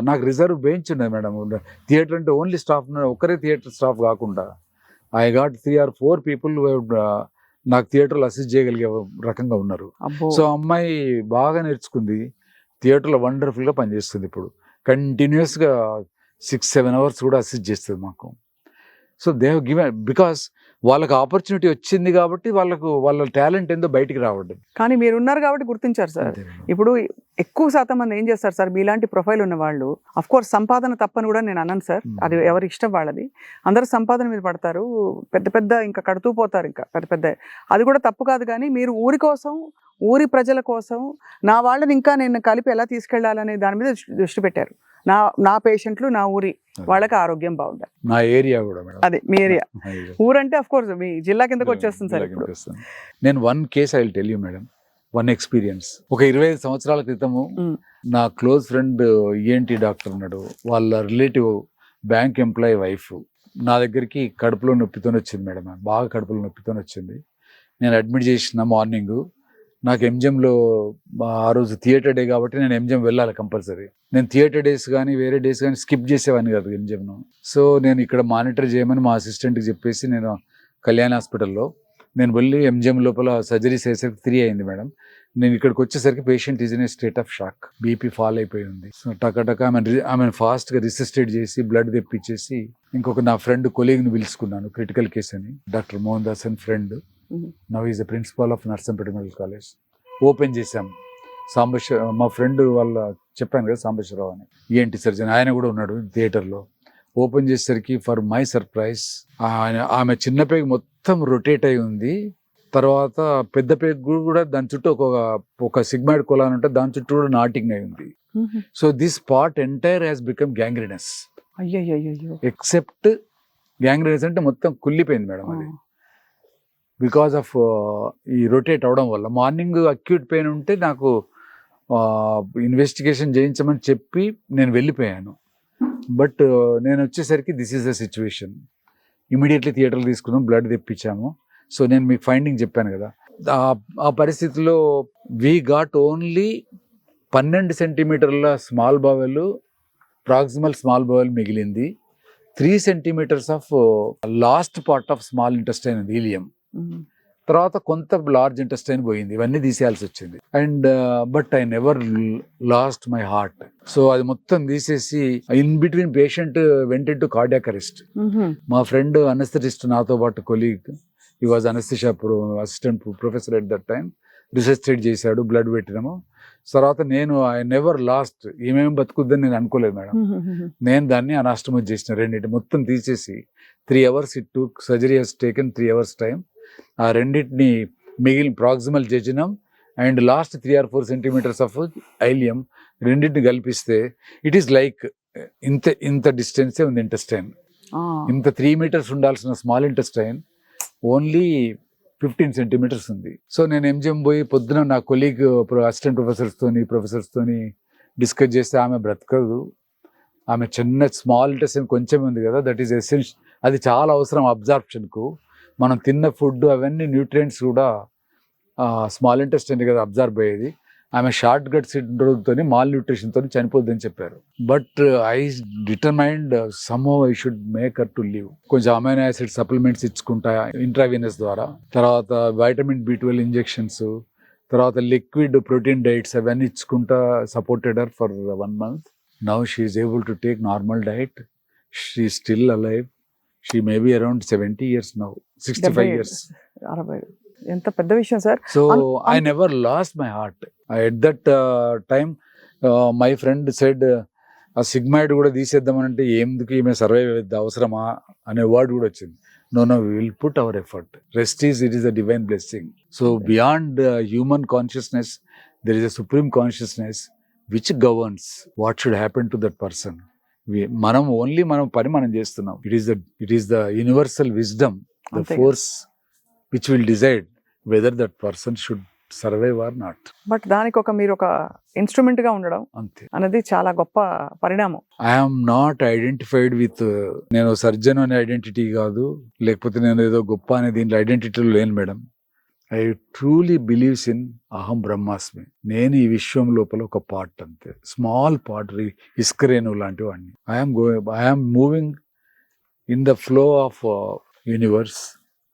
నాకు రిజర్వ్ బెంచ్ ఉన్నది మేడం. థియేటర్ అంటే ఓన్లీ స్టాఫ్, ఒకరే థియేటర్ స్టాఫ్ కాకుండా ఐ గాట్ 3 or 4 పీపుల్ నాకు థియేటర్లో అసిస్ట్ చేయగలిగే రకంగా ఉన్నారు. సో అమ్మాయి బాగా నేర్చుకుంది, థియేటర్లో వండర్ఫుల్గా పనిచేస్తుంది. ఇప్పుడు కంటిన్యూస్గా 6-7 hours కూడా అసిస్ట్ చేస్తుంది మాకు. So they have given, because వాళ్ళకి ఆపర్చునిటీ వచ్చింది కాబట్టి వాళ్ళ టాలెంట్ ఏందో బయటికి రావడం. కానీ మీరు ఉన్నారు కాబట్టి గుర్తించారు సార్. ఇప్పుడు ఎక్కువ శాతం మంది ఏం చేస్తారు సార్, మీలాంటి ప్రొఫైల్ ఉన్న వాళ్ళు, అఫ్ కోర్స్ సంపాదన తప్పని కూడా నేను అన్నాను సార్, అది ఎవరి ఇష్టం వాళ్ళది. అందరూ సంపాదన మీద పడతారు, పెద్ద పెద్ద ఇంకా కడుతూ పోతారు, ఇంకా పెద్ద పెద్ద, అది కూడా తప్పు కాదు. కానీ మీరు ఊరి కోసం, ఊరి ప్రజల కోసం, నా వాళ్ళని ఇంకా నేను కలిపి ఎలా తీసుకెళ్లాలనే దాని మీద దృష్టి పెట్టారు. నా పేషెంట్లు, నా ఊరి వాళ్ళకి ఆరోగ్యం బాగుండాలి. నా ఏరియా కూడా మేడం, అదే మీ ఏరియా. ఊరంటే అఫ్ కోర్స్ మీ జిల్లా కిందకు వచ్చేస్తుంది సార్. ఇప్పుడు నేను one case I will tell you madam, one experience. ఒక 25 సంవత్సరాల క్రితము నా క్లోజ్ ఫ్రెండ్ ఈఎన్టీ డాక్టర్ ఉన్నాడు, వాళ్ళ రిలేటివ్ బ్యాంక్ ఎంప్లాయీ వైఫ్ నా దగ్గరికి కడుపులో నొప్పితోనే వచ్చింది మేడం. బాగా కడుపులో నొప్పితోనే వచ్చింది. నేను అడ్మిట్ చేసిన మార్నింగ్. నాకు ఎంజిఎంలో ఆ రోజు థియేటర్ డే కాబట్టి నేను ఎంజిఎం వెళ్ళాలి కంపల్సరీ. నేను థియేటర్ డేస్ కానీ వేరే డేస్ కానీ స్కిప్ చేసేవాడిని కాదు ఎంజిఎంను. సో నేను ఇక్కడ మానిటర్ చేయమని మా అసిస్టెంట్కి చెప్పేసి నేను కళ్యాణ్ హాస్పిటల్లో నేను వెళ్ళి ఎంజిఎం లోపల సర్జరీ చేసేసరికి 3 అయింది మేడం. నేను ఇక్కడికి వచ్చేసరికి patient is in a state of shock, BP fall అయిపోయి ఉంది. సో టక ఆమె ఫాస్ట్గా రిసిస్టేట్ చేసి బ్లడ్ తెప్పించేసి ఇంకొక నా ఫ్రెండ్ కొలీగ్ని పిలుచుకున్నాను, క్రిటికల్ కేస్ అని, డాక్టర్ మోహన్ దాస్ అని friend. Now is the principal of Narsampet medical college. Open చేశాం. మా ఫ్రెండ్ వాళ్ళ చెప్పాను కదా సాంబశ్వరరావు అని, ఈఎన్టీ సర్జన్, ఆయన కూడా ఉన్నాడు థియేటర్లో. ఓపెన్ చేసేసరికి ఫర్ మై సర్ప్రైజ్ ఆమె చిన్న పేగు మొత్తం రొటేట్ అయి ఉంది. తర్వాత పెద్ద పేగు కూడా దాని చుట్టూ ఒక సిగ్మాయిడ్ కొలాన్ ఉంటే దాని చుట్టూ కూడా నాటింగ్ అయి ఉంది. So this part entire has become gangrenous. Except gangrenous అంటే మొత్తం కుళ్ళిపోయింది మేడం అది, బికాస్ ఆఫ్ ఈ రొటేట్ అవడం వల్ల. మార్నింగ్ అక్యూట్ పెయిన్ ఉంటే నాకు ఇన్వెస్టిగేషన్ చేయించమని చెప్పి నేను వెళ్ళిపోయాను. బట్ నేను వచ్చేసరికి this is the situation. Immediately థియేటర్లు తీసుకున్నాం, బ్లడ్ తెప్పించాము. సో నేను మీకు ఫైండింగ్ చెప్పాను కదా, ఆ పరిస్థితిలో వీ గాట్ ఓన్లీ 12 సెంటీమీటర్ల small bowel, proximal small bowel మిగిలింది. 3 centimetres of last part of small intestine ileum. తర్వాత కొంత లార్జ్ ఇంటెస్టైన్ పోయింది. ఇవన్నీ తీసేయాల్సి వచ్చింది. And but I never lost my heart. So అది మొత్తం తీసేసి in between patient went to cardiac arrest. మా ఫ్రెండ్ అనస్థెటిస్ట్ నాతో పాటు colleague, he was anaesthesia assistant professor at that time, resuscitate చేశాడు, బ్లడ్ పెట్టినాము. తర్వాత నేను ఐ నెవర్ లాస్ట్, ఏమేమి బతుకుద్దని నేను అనుకోలేదు మేడం. నేను దాన్ని అనాస్టమస్ చేసిన, రెండింటి మొత్తం తీసేసి 3 hours it took. Surgery has taken 3 hours time. ఆ రెండింటిని మిగిలిన proximal jejunum and last 3 or 4 centimetres of ileum రెండింటిని కల్పిస్తే ఇట్ ఈస్ లైక్ ఇంత డిస్టెన్సే ఉంది ఇంటెస్టైన్. ఇంత 3 meters ఉండాల్సిన స్మాల్ ఇంటెస్టైన్ ఓన్లీ 15 సెంటీమీటర్స్ ఉంది. సో నేను ఎంజిఎం పోయి పొద్దున నా కొలీగ్ అసిస్టెంట్ ప్రొఫెసర్స్తోని డిస్కస్ చేస్తే ఆమె బ్రతకదు, ఆమె చిన్న స్మాల్ ఇంటెస్టైన్ కొంచెం ఉంది కదా, దట్ ఈస్ ఎసెన్షియల్, అది చాలా అవసరం అబ్జార్ప్షన్కు. మనం తిన్న ఫుడ్ అవన్నీ న్యూట్రియంట్స్ కూడా స్మాల్ ఇంటెస్టైన్ కదా అబ్జర్వ్ అయ్యేది. ఆమె షార్ట్ గట్ సిండ్రోమ్తో మాల్ న్యూట్రిషన్తో చనిపోద్దని చెప్పారు. But I determined somehow I should make her to live. కొంచెం అమైనో యాసిడ్ సప్లిమెంట్స్ ఇచ్చుకుంటా ఇంట్రావీనస్ ద్వారా, తర్వాత వైటమిన్ B12 ఇంజెక్షన్స్, తర్వాత లిక్విడ్ ప్రోటీన్ డైట్స్ అవన్నీ ఇచ్చుకుంటా supported her for 1 month. Now she is able to take normal diet. She is still alive. She may be around 70 years now, 65 years. 60. ఎంత పెద్ద విషయం sir. So I never lost my heart. At that time, my friend said, ఆ sigmoid కూడా తీసేద్దామనంటే ఎందుకు ఈమె survive అయ్యేది అవసరమా అనే వర్డ్ కూడా వచ్చింది. No, we will put our effort. Rest is, it is a divine blessing. So beyond human consciousness, there is a supreme consciousness which governs what should happen to that person. మనం పని మనం చేస్తున్నాం. It is the universal wisdom, the force which will decide whether that person should survive or not. But దానికి మీరు ఒక instrument గా ఉండడం అంతే అనేది చాలా గొప్ప పరిణామం. ఐఎమ్ నాట్ ఐడెంటిఫైడ్ విత్, నేను సర్జన్ అనే ఐడెంటిటీ కాదు, లేకపోతే నేను ఏదో గొప్ప అనే దీంట్లో ఐడెంటిటీలో లేను madam. I truly believes in అహం బ్రహ్మాస్మి. నేను ఈ విశ్వం లోపల ఒక పార్ట్, అంతే, స్మాల్ పార్ట్, ఇస్క్రేను లాంటి వాడిని. I'm moving in the flow of universe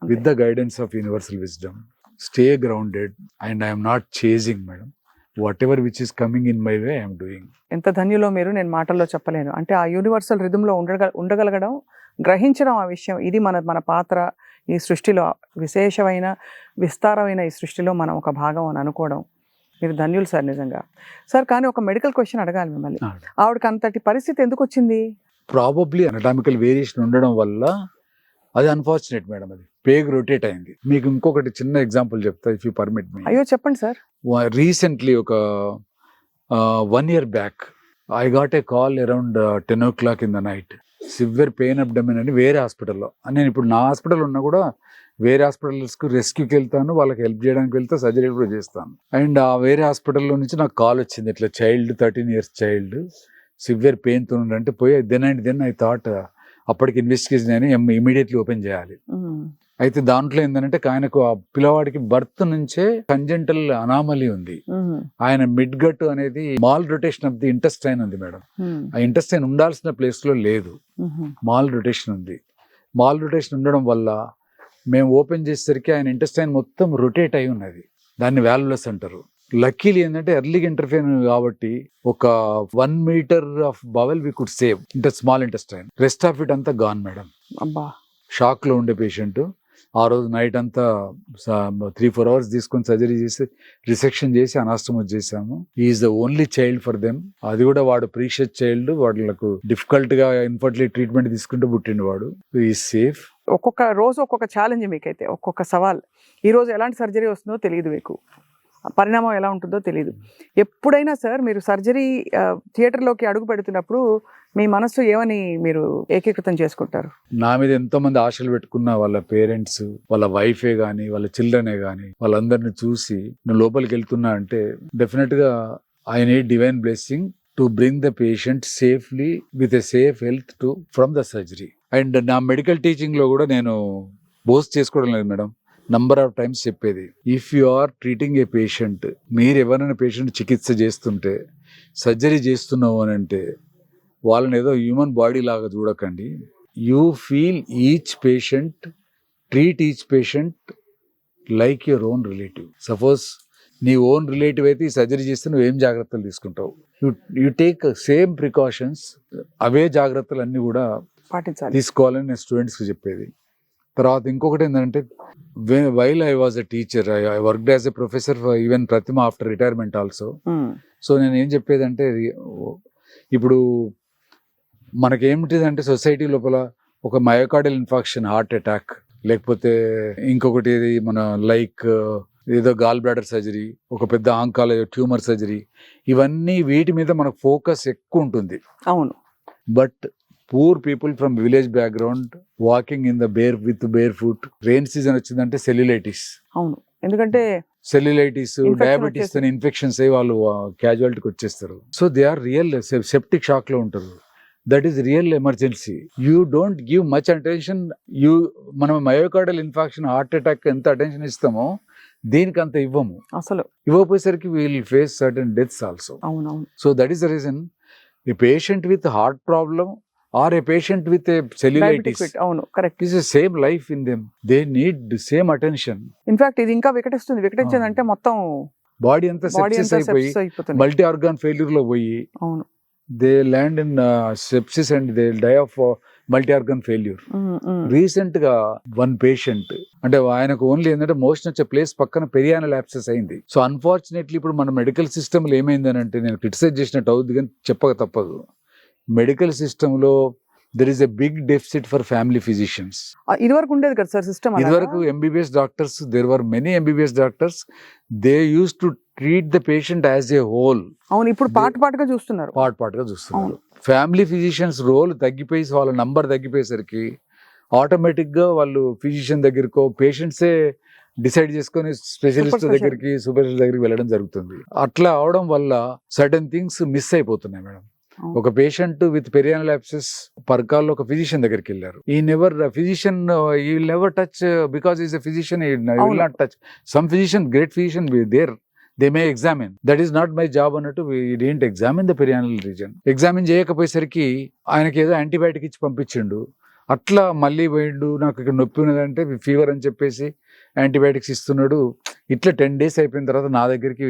with the guidance of universal wisdom. Stay grounded and I'm not chasing madam. What ever which is coming in my way I'm doing. ఎంత ధన్యులో మీరు, నేను మాటల్లో చెప్పలేను. అంటే ఆ universal రిథంలో ఉండగలగడం, గ్రహించడం ఆ విషయం, ఇది మన పాత్ర ఈ సృష్టిలో, విశేషమైన విస్తారమైన ఈ సృష్టిలో మనం ఒక భాగం అని అనుకోవడం. మీరు ధన్యులు సార్ నిజంగా. సార్ కానీ ఒక మెడికల్ క్వశ్చన్ అడగాలి మిమ్మల్ని. ఆవిడకి అంతటి పరిస్థితి ఎందుకు వచ్చింది? ప్రాబబ్లీ అనటామికల్ వేరియేషన్ ఉండడం వల్ల. అది అన్ఫార్చునేట్ మేడం. అది పేగ్ రొటేట్ అయింది. మీకు ఇంకొకటి చిన్న ఎగ్జాంపుల్ చెప్తా, ఇఫ్ యూ పర్మిట్ మీ. అయ్యో చెప్పండి సార్. రీసెంట్లీ ఒక 1 year back I got a call around 10 o'clock in the night. Severe pain abdomen అని వేరే హాస్పిటల్లో. నేను ఇప్పుడు నా హాస్పిటల్ ఉన్నా కూడా వేరే హాస్పిటల్స్కి రెస్క్యూకి వెళ్తాను, వాళ్ళకి హెల్ప్ చేయడానికి వెళ్తే సర్జరీ కూడా చేస్తాను. అండ్ ఆ వేరే హాస్పిటల్లో నుంచి నాకు కాల్ వచ్చింది, ఇట్లా చైల్డ్ 13 years చైల్డ్ సివియర్ పెయిన్తో ఉండంటే పోయి దెన్ ఐ థాట్ అప్పటికి ఇన్వెస్టిగేషన్ అని ఇమీడియట్లీ ఓపెన్ చేయాలి. అయితే దాంట్లో ఏంటంటే ఆయనకు ఆ పిల్లవాడికి బర్త్ నుంచే కంజెంటల్ అనామలీ ఉంది. ఆయన మిడ్ గట్ అనేది mall rotation of the intestine ఉంది మేడం. ఆ ఇంటెస్టైన్ ఉండాల్సిన ప్లేస్ లో లేదు, మాల్ రొటేషన్ ఉంది. మాల్ రొటేషన్ ఉండడం వల్ల మేము ఓపెన్ చేసేసరికి ఆయన ఇంటెస్టైన్ మొత్తం రొటేట్ అయి ఉన్నది. దాన్ని వాల్వ్లెస్ అంటారు. లక్కీలీ ఏంటంటే ఎర్లీగా ఇంటర్ఫియర్ కాబట్టి ఒక 1 meter of bowel we could save small intestine. Rest of it అంతా గాన్ మేడం. అబ్బా, షాక్ లో ఉండే పేషెంట్. ఆ రోజు నైట్ అంతా 3-4 hours తీసుకొని సర్జరీ చేసి రిసెక్షన్ చేసి అనాస్టమోస్ చేసాము. Is the only child for them. అది కూడా వాడు ప్రీషియస్ చైల్డ్. వాళ్ళకు డిఫికల్ట్ గా ఇన్ఫర్టిలిటీ ట్రీట్మెంట్ తీసుకుంటూ పుట్టిండు వాడు. Is safe. ఒక్కొక్క రోజు ఒక్కొక్క ఛాలెంజ్ మీకైతే, ఒక్కొక్క సవాల్. ఈ రోజు ఎలాంటి సర్జరీ వస్తుందో తెలియదు, మీకు పరిణామం ఎలా ఉంటుందో తెలియదు. ఎప్పుడైనా సార్ మీరు సర్జరీ థియేటర్లోకి అడుగు పెడుతున్నప్పుడు మీ మనస్సు ఏమని మీరు ఏకీకృతం చేసుకుంటారు? నా మీద ఎంతో మంది ఆశలు పెట్టుకున్న వాళ్ళ పేరెంట్స్, వాళ్ళ వైఫే గానీ, వాళ్ళ చిల్డ్రనే గానీ, వాళ్ళందరినీ చూసి నేను లోపలికి వెళ్తున్నా అంటే డెఫినెట్ గా I need divine blessing to bring the patient safely with a safe health to from the surgery. And నా మెడికల్ టీచింగ్ లో కూడా నేను బోస్ట్ చేసుకోవడం లేదు మేడం. నంబర్ ఆఫ్ టైమ్స్ చెప్పేది, if you are treating a patient, మీరు ఎవరైనా patient చికిత్స చేస్తుంటే, సర్జరీ చేస్తున్నావు అని అంటే వాళ్ళని ఏదో హ్యూమన్ బాడీ లాగా చూడకండి. You feel each patient, treat each patient like your own relative. Suppose నీ ఓన్ రిలేటివ్ అయితే ఈ సర్జరీ చేస్తే నువ్వు ఏం జాగ్రత్తలు తీసుకుంటావు, యూ టేక్ సేమ్ ప్రికాషన్స్. అవే జాగ్రత్తలు అన్నీ కూడా పాటించాలి, తీసుకోవాలని నేను స్టూడెంట్స్కి చెప్పేది. తర్వాత ఇంకొకటి ఏంటంటే, while I was a teacher, I worked as a professor for even Pratima after retirement also. So నేను ఏం చెప్పేదంటే, ఇప్పుడు మనకేమిటిదంటే సొసైటీ లోపల ఒక మయోకార్డియల్ ఇన్ఫాక్షన్, హార్ట్ అటాక్, లేకపోతే ఇంకొకటి మన లైక్ ఏదో గాల్ బ్లాడర్ సర్జరీ, ఒక పెద్ద ఆంకాలజీ ట్యూమర్ సర్జరీ, ఇవన్నీ వీటి మీద మనకు ఫోకస్ ఎక్కువ ఉంటుంది. అవును. But poor people from village background walking in the bare foot, rain season వచ్చిందంటే సెల్యులైటిస్. అవును, ఎందుకంటే సెల్యులైటిస్, డయాబెటీస్ తో ఇన్ఫెక్షన్స్ అయ్యి వాళ్ళు క్యాజువాలిటీకి వచ్చేస్తారు. So they are real septic shock లో ఉంటారు. That is real emergency. You don't give much attention. మనం మయోకార్డియల్ ఇన్ఫాక్షన్, హార్ట్ అటాక్ ఎంత అటెన్షన్ ఇస్తామో దీనికి అంత ఇవ్వము. అసలు ఇవ్వకపోయేసరికి will face certain deaths also. అవునవును. So that is the reason a patient with heart problem or a patient with a cellulitis, అవును, correct, is the same life in them. They need the same attention. In fact ఇది ఇంకా వికటించిందంటే మొత్తం body అంతా sepsis అయిపోయి multi organ failure లో పోయి, అవును, they land in sepsis and they die of multi organ failure. Recent గా వన్ పేషెంట్ అంటే ఆయనకు ఓన్లీ ఏంటంటే మోషన్ వచ్చే ప్లేస్ పక్కన పెరియానల్ యాబ్సెస్ అయింది. సో అన్ఫార్చునేట్లీ ఇప్పుడు మన మెడికల్ సిస్టమ్ లో ఏమైందని అంటే, నేను క్రిటిసైజ్ చేసినట్టు అవుద్ది కానీ చెప్పక తప్పదు, మెడికల్ సిస్టమ్ లో there is a big deficit for family physicians. ఇదివరకు ఉండేది కదా సార్ సిస్టమ్. ఇదివరకు MBBS doctors, there were many MBBS doctors, they use to treat the patient as a whole. అవును, ఇప్పుడు పార్ట్గా చూస్తున్నారు. ఫ్యామిలీ ఫిజిషియన్స్ రోల్ తగ్గిపోయి వాళ్ళ నంబర్ తగ్గిపోయేసరికి ఆటోమేటిక్ గా వాళ్ళు ఫిజిషియన్ దగ్గరకో పేషెంట్సే డిసైడ్ చేసుకొని స్పెషలిస్ట్ దగ్గరికి, సూపర్ స్పెషలిస్ట్ దగ్గరికి వెళ్ళడం జరుగుతుంది. అట్లా అవడం వల్ల సర్టన్ థింగ్స్ మిస్ అయిపోతున్నాయి మేడం. ఒక పేషెంట్ విత్ పెరియానల్ యాబ్సెస్ పర్కాల్లో ఒక ఫిజిషియన్ దగ్గరికి వెళ్ళారు. ఈ physician he will never touch because is a physician, will not touch. Some physician, great physician there, they may examine, that is not my job అన్నట్టు didn't examine the perianal region. Examine చేయకపోయేసరికి ఆయనకి ఏదో antibiotic ఇచ్చి పంపించిండు. అట్లా మళ్ళీ పోయిండు, నాకు ఇక్కడ నొప్పి ఉన్నదంటే ఫీవర్ అని చెప్పేసి యాంటీబయాటిక్స్ ఇస్తున్నాడు. ఇట్లా 10 days అయిపోయిన తర్వాత నా దగ్గరికి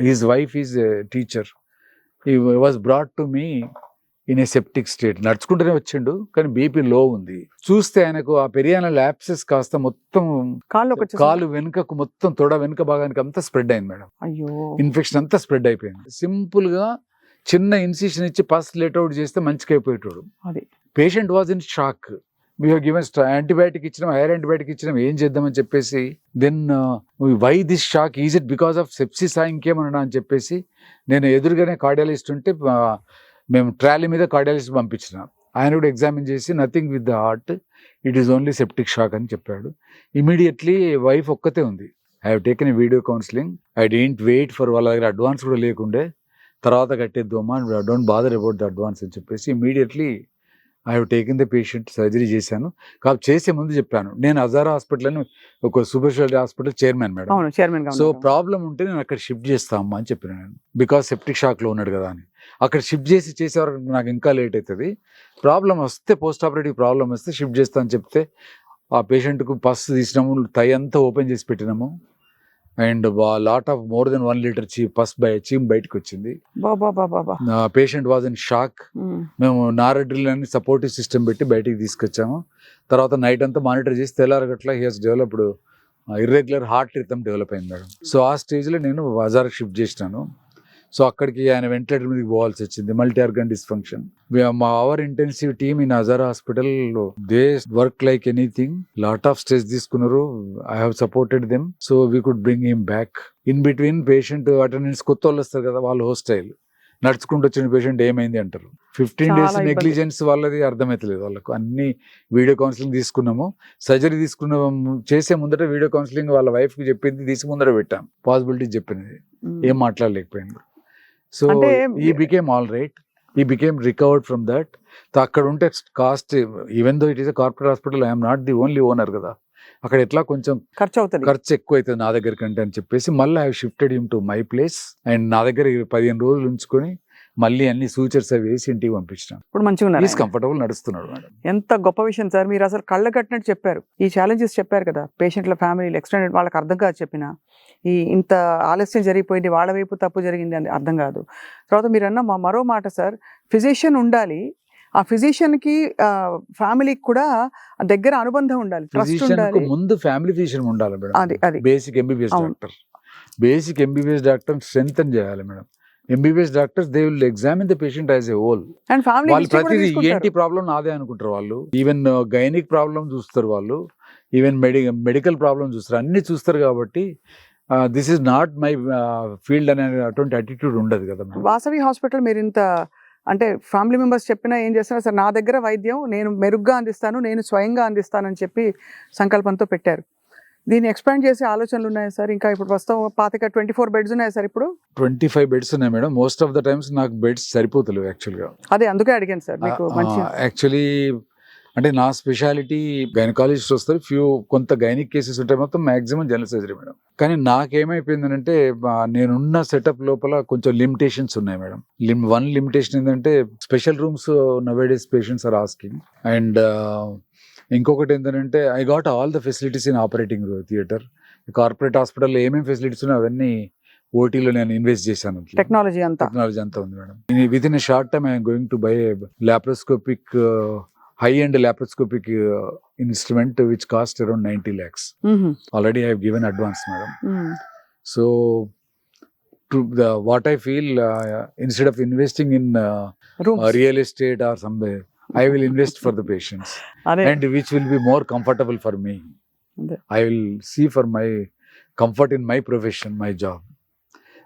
his wife is teacher, he was brought to me in a septic state. నడుచుకుంటూనే వచ్చిండు కానీ బీపీ లో ఉంది. చూస్తే ఆయనకు ఆ పెరియానల్ యాబ్సెస్ కాస్త మొత్తం కాలు వెనుకకు మొత్తం తొడ వెనుక భాగానికి అంతా స్ప్రెడ్ అయింది మేడం. అయ్యో, ఇన్ఫెక్షన్ అంతా స్ప్రెడ్ అయిపోయింది. సింపుల్ గా చిన్న ఇన్సిషన్ ఇచ్చి పస్ లెట్అవుట్ చేస్తే మంచిగా అయిపోయేటోడు. Patient was in shock. We have given antibiotic ఇచ్చినాం, హైర్ యాంటీబయాటిక్ ఇచ్చినాం, ఏం చేద్దామని చెప్పేసి. Then why this shock, is it because of sepsis ఇంకేమన్నా అని చెప్పేసి నేను ఎదురుగానే కార్డియాలజిస్ట్ ఉంటే మేము ట్రాలీ మీద కార్డియాలజిస్ట్ పంపించిన. ఆయన కూడా ఎగ్జామిన్ చేసి nothing with the heart, it is only septic shock అని చెప్పాడు. ఇమీడియట్లీ వైఫ్ ఒక్కతే ఉంది. I have taken a video counselling. I don't wait for వాళ్ళ దగ్గర అడ్వాన్స్ కూడా లేకుండే, తర్వాత కట్టేద్దామా, don't bother about the advance అని చెప్పేసి immediately I have taken the patient, surgery చేశాను. కాబట్టి చేసే ముందు చెప్పాను, నేను హజారా హాస్పిటల్ అని ఒక super speciality hospital chairman madam. So problem ఉంటే నేను అక్కడ షిఫ్ట్ చేస్తామా అని చెప్పిన నేను, బికాస్ సెప్టిక్ షాక్లో ఉన్నాడు కదా అని. అక్కడ షిఫ్ట్ చేసేవారు నాకు ఇంకా లేట్ అవుతుంది. ప్రాబ్లం వస్తే, పోస్ట్ ఆపరేటివ్ ప్రాబ్లం వస్తే షిఫ్ట్ చేస్తా అని చెప్తే ఆ పేషెంట్కు పస్ తీసినాము, తై అంతా ఓపెన్ చేసి పెట్టినాము. And lot of more than 1 liter చీమ్ బయటకు వచ్చింది. Patient was in shock. మేము నారడ్రిల్ అని సపోర్టివ్ సిస్టమ్ పెట్టి బయటికి తీసుకొచ్చాము. తర్వాత నైట్ అంతా మానిటర్ చేసి తెల్లారగట్ల he has developed irregular heart rhythm develop అయింది మేడం. సో ఆ స్టేజ్లో నేను హజారాకి షిఫ్ట్ చేసినాను. సో అక్కడికి ఆయన వెంటిలేటర్ మీదకి పోవాల్సి వచ్చింది, multi organ dysfunction. Our intensive team in Hazara hospital, they work like anything. Lot of stress తీసుకున్నారు. I have supported them, so we could bring him back. In between patient attendants కొత్త వాళ్ళు వస్తారు కదా, వాళ్ళు హోస్టైల్ నడుచుకుంటూ వచ్చిన పేషెంట్ ఏమైంది అంటారు. 15 days నెగ్లిజెన్స్ వాళ్ళది అర్థమవుతలేదు వాళ్ళకు. అన్ని వీడియో కౌన్సిలింగ్ తీసుకున్నాము, సర్జరీ తీసుకున్నాము. చేసే ముందట వీడియో కౌన్సిలింగ్ వాళ్ళ వైఫ్కి చెప్పింది తీసి ముందర పెట్టాం, పాసిబిలిటీ చెప్పింది, ఏం మాట్లాడలేకపోయింది. So he became all right, he became recovered from that. అక్కడ ఉంటే cost, even though it is a corporate hospital, I'm not the only owner కదా, అక్కడ ఎట్లా కొంచెం ఖర్చు ఎక్కువ అవుతుంది నా దగ్గర కంటే అని చెప్పేసి మళ్ళీ I shifted him to my place. And నా దగ్గర 15 రోజులు ఉంచుకొని మళ్ళీ అన్ని సూచర్స్ అవి వేసి ఇంటికి పంపించాను. ఇప్పుడు మంచిగా కంఫర్టబుల్ నడుస్తున్నాడు మేడం. ఎంత గొప్ప విషయం సార్, మీరు అసలు కళ్ళ కట్టినట్టు చెప్పారు. ఈ ఛాలెంజెస్ చెప్పారు కదా, పేషెంట్ల ఫ్యామిలీలు ఎక్స్టెండెడ్ వాళ్ళకి అర్థం కాదు చెప్పిన, ఇంత ఆలస్యం జరిగిపోయింది, వాళ్ళ వైపు తప్పు జరిగింది అని అర్థం కాదు. తర్వాత మీరు అన్న మరో మాట సార్, ఫిజిషియన్ ఉండాలి, ఆ ఫిజిషియన్-కి ఫ్యామిలీకి కూడా దగ్గర అనుబంధం ఉండాలి, ట్రస్ట్ ఉండాలి. ముందు ఫ్యామిలీ ఫిజిషియన్ ఉండాలి మేడం. అది బేసిక్ ఎంబీబీఎస్ డాక్టర్ స్ట్రెంగ్తన్ చేయాలి madam. MBBS doctors they will examine the patient as a whole. వాళ్ళు ప్రతిదీ ఏంటి ప్రాబ్లం నాదే అనుకుంటారు వాళ్ళు. ఈవెన్ గైనిక్ ప్రాబ్లం చూస్తారు వాళ్ళు, ఈవెన్ మెడికల్ ప్రాబ్లం చూస్తారు, అన్ని చూస్తారు. కాబట్టి this is not my field అనే అటువంటి అటిట్యూడ్ ఉండదు కదా. వాసవి హాస్పిటల్ మీరు ఇంత అంటే ఫ్యామిలీ మెంబర్స్ చెప్పినా ఏం చేస్తున్నారు సార్, నా దగ్గర వైద్యం నేను మెరుగ్గా అందిస్తాను, నేను స్వయంగా అందిస్తానని చెప్పి సంకల్పంతో పెట్టారు. దీన్ని ఎక్స్పాండ్ చేసే ఆలోచనలు ఉన్నాయా సార్? ఇంకా ఇప్పుడు ప్రస్తుతం 24 beds ఉన్నాయా సార్? ఇప్పుడు 25 beds ఉన్నాయి madam. Most of the times నాకు బెడ్స్ సరిపోతలేవు యాక్చువల్గా. అదే అందుకే అడిగాను సార్ మీకు. యాక్చువల్లీ అంటే నా స్పెషాలిటీ గైనకాలజిస్ట్ వస్తారు, కొంత గైనిక్ కేసెస్ ఉంటాయి, మొత్తం మాక్సిమం జనరల్ సర్జరీ మేడం. కానీ నాకేమైపోయిందంటే నేనున్న సెటప్ లోపల కొంచెం లిమిటేషన్స్ ఉన్నాయి మేడం. వన్ లిమిటేషన్ ఏంటంటే special rooms nowadays patients are asking. And ఇంకొకటి ఏంటంటే I got all the facilities in operating theatre. Corporate హాస్పిటల్లో ఏమేమి ఫెసిలిటీస్ ఉన్నాయో అవన్నీ ఓటీలో నేను ఇన్వెస్ట్ చేశాను. టెక్నాలజీ అంతా ఉంది madam. With in a short time I'm going to buy laparoscopic high-end laparoscopic instrument which cost around 90 lakhs. Already I have given advance, madam. So what I feel, instead of investing in real estate or somewhere, I will invest for the patients and which will be more comfortable for me. I will see for my comfort in my profession, my job.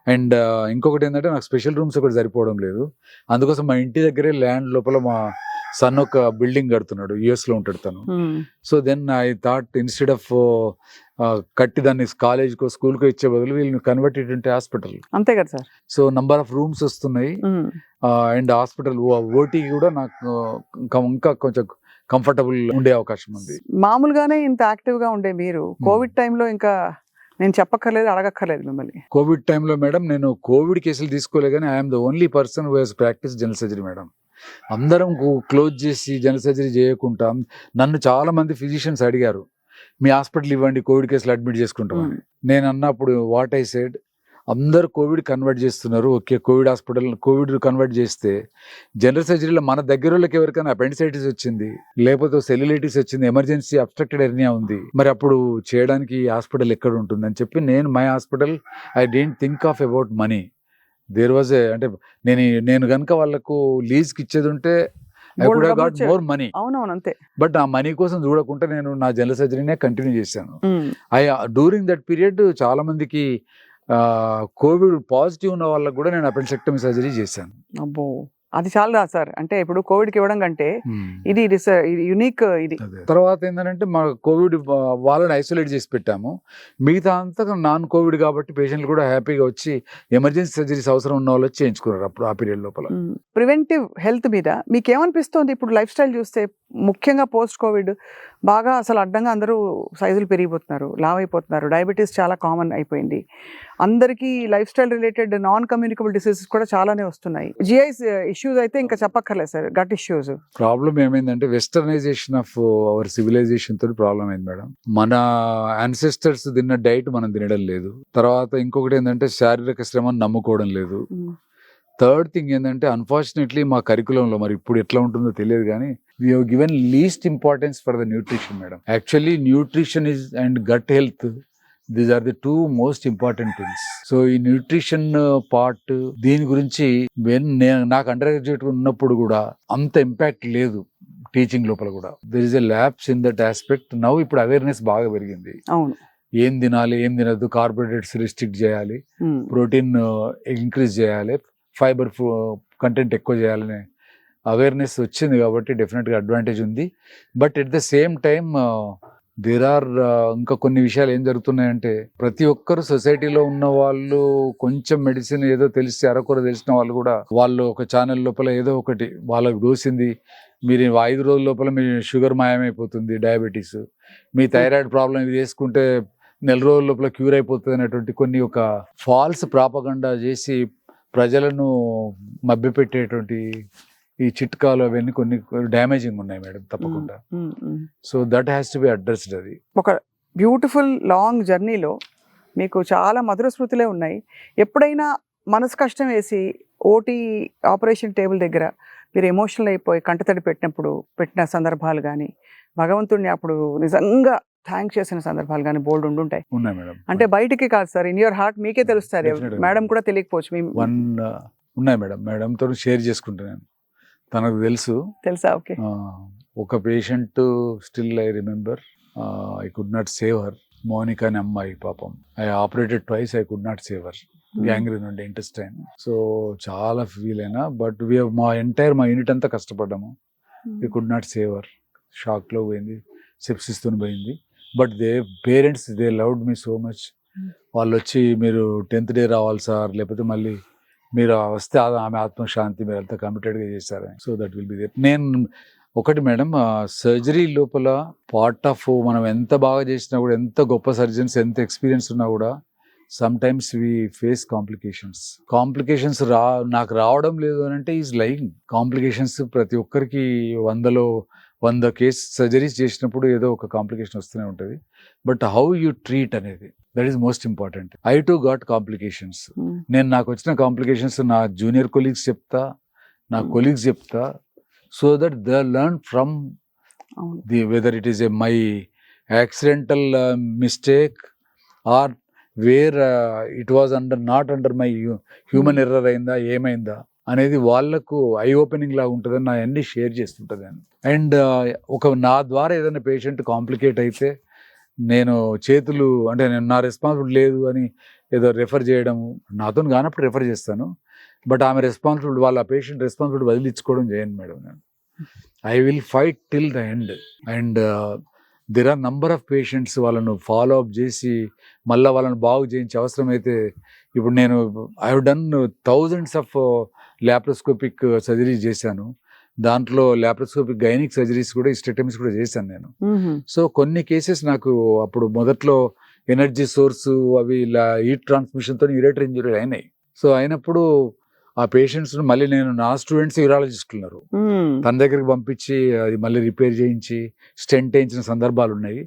And ఇంకొకటి ఏంటంటే నాకు special rooms ఒకటి సరిపోవడం లేదు. అందుకోసం మా ఇంటి దగ్గరే ల్యాండ్ లోపల మా సన్ ఒక బిల్డింగ్ కడుతున్నాడు, US లో ఉంటాడు తను. So then I thought instead of కట్టి దాన్ని కాలేజ్కో స్కూల్కో ఇచ్చే బదులు వీళ్ళని కన్వర్టెడ్ ఇంటే హాస్పిటల్. అంతే కదా sir. So number of rooms వస్తున్నాయి అండ్ హాస్పిటల్ ఓటీ కూడా నాకు ఇంకా కొంచెం కంఫర్టబుల్ ఉండే అవకాశం ఉంది. మామూలుగానే ఇంత యాక్టివ్ గా ఉండే మీరు కోవిడ్ టైంలో ఇంకా నేను చెప్పక్కర్లేదు, అడగక్కర్లేదు మిమ్మల్ని. కోవిడ్ టైంలో మేడం నేను కోవిడ్ కేసులు తీసుకోలే కానీ I'm the only person who has practice general surgery madam. అందరం క్లోజ్ చేసి జనరల్ సర్జరీ చేయకుండా నన్ను చాలా మంది ఫిజిషియన్స్ అడిగారు, మీ హాస్పిటల్ ఇవ్వండి కోవిడ్ కేసులు అడ్మిట్ చేసుకుంటామని. నేను అన్నప్పుడు వాట్ ఐ సెడ్, అందరు కోవిడ్ కన్వర్ట్ చేస్తున్నారు, okay covid hospital covid convert చేస్తే జనరల్ సర్జరీలో మన దగ్గర వాళ్ళకి ఎవరికైనా అపెండిసైటిస్ వచ్చింది, లేకపోతే సెల్యులైటిస్ వచ్చింది, ఎమర్జెన్సీ అబ్స్ట్రక్టెడ్ హెర్నియా ఉంది, మరి అప్పుడు చేయడానికి హాస్పిటల్ ఎక్కడ ఉంటుంది అని చెప్పి నేను my hospital I don't think of about money. There was అంటే నేను కనుక వాళ్ళకు లీజ్కి ఇచ్చేది ఉంటే I could have got more money. అవునవును అంతే. బట్ ఆ మనీ కోసం చూడకుండా నేను నా జనరల్ సర్జరీనే కంటిన్యూ చేశాను. డ్యూరింగ్ దట్ పీరియడ్ చాలా మందికి కోవిడ్ పాజిటివ్ ఉన్న వాళ్ళకి కూడా నేను అపెండిసెక్టమీ సర్జరీ చేశాను. అబ్బో, అది చాలా సార్. అంటే ఇప్పుడు కోవిడ్కి ఇవ్వడం కంటే ఇది యునిక్. ఇది తర్వాత ఏంటంటే మా కోవిడ్ వాళ్ళని ఐసోలేట్ చేసి పెట్టాము, మిగతా అంతా నాన్ కోవిడ్ కాబట్టి పేషెంట్లు కూడా హ్యాపీగా వచ్చి ఎమర్జెన్సీ సర్జరీస్ అవసరం ఉన్న వాళ్ళు వచ్చి చేయించుకున్నారు అప్పుడు ఆ పీరియడ్ లోపల. ప్రివెంటివ్ హెల్త్ మీద మీకు ఏమనిపిస్తుంది ఇప్పుడు లైఫ్ స్టైల్ చూస్తే, ముఖ్యంగా పోస్ట్ కోవిడ్ బాగా అసలు అడ్డంగా అందరూ సైజులు పెరిగిపోతున్నారు, లావ్ అయిపోతున్నారు, డయాబెటీస్ చాలా కామన్ అయిపోయింది, అందరికీ life style related non communicable diseases కూడా చాలానే వస్తున్నాయి. జిఐస్ ఇష్యూస్ అయితే ఇంకా చెప్పక్కర్లేదు సార్, గట్ ఇష్యూస్. ప్రాబ్లం ఏమైందంటే వెస్టర్నైజేషన్ ఆఫ్ అవర్ సివిలైజేషన్ తోటి ప్రాబ్లం అయింది మేడం. మన యాన్సెస్టర్స్ తిన్న డైట్ మనం తినడం లేదు. తర్వాత ఇంకొకటి ఏంటంటే శారీరక శ్రమను నమ్ముకోవడం లేదు. థర్డ్ థింగ్ ఏంటంటే అన్ఫార్చునేట్లీ మా కరికులంలో మరి ఇప్పుడు ఎట్లా ఉంటుందో తెలియదు కానీ we have given least importance for the nutrition madam. Actually nutrition is and gut health, these are the two most important things. So ఈ న్యూట్రిషన్ పార్ట్ దీని గురించి నాకు అండర్ గ్రాడ్యుయేట్ ఉన్నప్పుడు కూడా అంత ఇంపాక్ట్ లేదు టీచింగ్ లోపల కూడా. There is a lapse in that aspect. Now ఇప్పుడు అవేర్నెస్ బాగా పెరిగింది. అవును, ఏం తినాలి ఏం తినద్దు, కార్బోహైడ్రేట్స్ రిస్ట్రిక్ట్ చేయాలి, ప్రోటీన్ ఇంక్రీజ్ చేయాలి, ఫైబర్ కంటెంట్ ఎక్కువ చేయాలనే అవేర్నెస్ వచ్చింది కాబట్టి డెఫినెట్గా అడ్వాంటేజ్ ఉంది. But at the same time there are ఇంకా కొన్ని విషయాలు ఏం జరుగుతున్నాయంటే ప్రతి ఒక్కరు సొసైటీలో ఉన్న వాళ్ళు కొంచెం మెడిసిన్ ఏదో తెలిసి అరకొర తెలిసిన వాళ్ళు కూడా వాళ్ళు ఒక ఛానల్ లోపల ఏదో ఒకటి వాళ్ళకు దోసింది, మీరు 5 రోజుల లోపల మీ షుగర్ మాయమైపోతుంది, డయాబెటీస్, మీ థైరాయిడ్ ప్రాబ్లం ఇది వేసుకుంటే 4 రోజుల లోపల క్యూర్ అయిపోతుంది అనేటువంటి కొన్ని ఒక ఫాల్స్ ప్రాపగండా చేసి ప్రజలను మభ్యపెట్టేటువంటి ఈ చిట్కాలు అవన్నీ కొన్ని డ్యామేజింగ్ ఉన్నాయి మేడం తప్పకుండా. So that has to B addressed. అది ఒక బ్యూటిఫుల్ లాంగ్ జర్నీలో మీకు చాలా మధుర స్మృతులే ఉన్నాయి. ఎప్పుడైనా మనసు కష్టం వేసి ఓటీ ఆపరేషన్ టేబుల్ దగ్గర మీరు ఎమోషనల్ అయిపోయి కంటతడి పెట్టిన సందర్భాలు కానీ, భగవంతుడిని అప్పుడు నిజంగా థ్యాంక్స్ చేసిన సందర్భాలు కానీ బోల్డ్ ఉండుంటాయి. ఉన్నాయి మేడం. అంటే బయటికి కాదు సార్, ఇన్ యువర్ హార్ట్ మీకే తెలుస్తారు, మేడం కూడా తెలియకపోవచ్చు. ఉన్నాయి మేడం, మేడంతో షేర్ చేసుకుంటున్నాను, తనకు తెలుసా. ఓకే. ఒక patient still I remember, I could not save her. Monika అనే అమ్మాయి పాపం, I operated twice, I could not save her. Gangrene ఉండే ఇంటెస్టైన్. సో చాలా ఫీల్ అయినా, బట్ మా యూనిట్ అంతా కష్టపడ్డాము, we could not save her. Shock లో పోయింది, సెప్సిస్ తో పోయింది. But parents they loved me so much. వాళ్ళు వచ్చి మీరు 10th డే రావాలి సార్, లేకపోతే మళ్ళీ మీరు వస్తే ఆమె ఆత్మశాంతి, మీరు అంతా కమిటెడ్గా చేశారని. So that will be there. నేను ఒకటి మేడం, సర్జరీ లోపల పార్ట్ ఆఫ్ మనం ఎంత బాగా చేసినా కూడా, ఎంత గొప్ప సర్జన్స్, ఎంత ఎక్స్పీరియన్స్ ఉన్నా కూడా some times we face complications నాకు రావడం లేదు అని అంటే ఈజ్ లైయింగ్. కాంప్లికేషన్స్ ప్రతి ఒక్కరికి 100 కేస్ సర్జరీస్ చేసినప్పుడు ఏదో ఒక కాంప్లికేషన్ వస్తూనే ఉంటుంది. బట్ హౌ యూ ట్రీట్ అనేది, that is most important. I to got complications. నాకు వచ్చిన కాంప్లికేషన్స్ నా జూనియర్ కొలీగ్స్ చెప్తా, నా కొలీగ్స్ చెప్తా, so that they learn from the whether it is my accidental mistake or where it was not under my human error అయిందా, ఏమైందా అనేది వాళ్ళకు ఐ ఓపెనింగ్ లాగా ఉంటుందని నా అన్ని షేర్ చేస్తుంటుంది. అండ్ నా ద్వారా ఏదైనా పేషెంట్ కాంప్లికేట్ అయితే నేను నా రెస్పాన్సిబిలిటీ లేదు అని ఏదో రెఫర్ చేయడము, నాతో కానప్పుడు రెఫర్ చేస్తాను. బట్ ఆమె రెస్పాన్సిబిలిటీ, వాళ్ళ పేషెంట్ రెస్పాన్సిబిలిటీ వదిలించుకోవడం చేయను మేడం. నేను I will fight till the end. And there are number of patients, వాళ్ళను ఫాలో అప్ చేసి మళ్ళీ వాళ్ళని బాగు చేయించి అవసరమైతే ఇప్పుడు నేను I have done thousands of laparoscopic surgeries చేశాను. దాంట్లో ల్యాప్రోస్కోపిక్ గైనిక్ సర్జరీస్ కూడా, హిస్టెక్టమీస్ కూడా చేశాను నేను. సో కొన్ని కేసెస్ నాకు అప్పుడు మొదట్లో ఎనర్జీ సోర్స్ అవి ఇలా హీట్ ట్రాన్స్మిషన్తో యూరేటర్ ఇంజురీ అయినాయి. సో అయినప్పుడు ఆ పేషెంట్స్ మళ్ళీ నేను నా స్టూడెంట్స్ యూరాలజిస్ట్ ఉన్నారు, తన దగ్గరికి పంపించి అది మళ్ళీ రిపేర్ చేయించి స్టెంట్ వేయించిన సందర్భాలు ఉన్నాయి.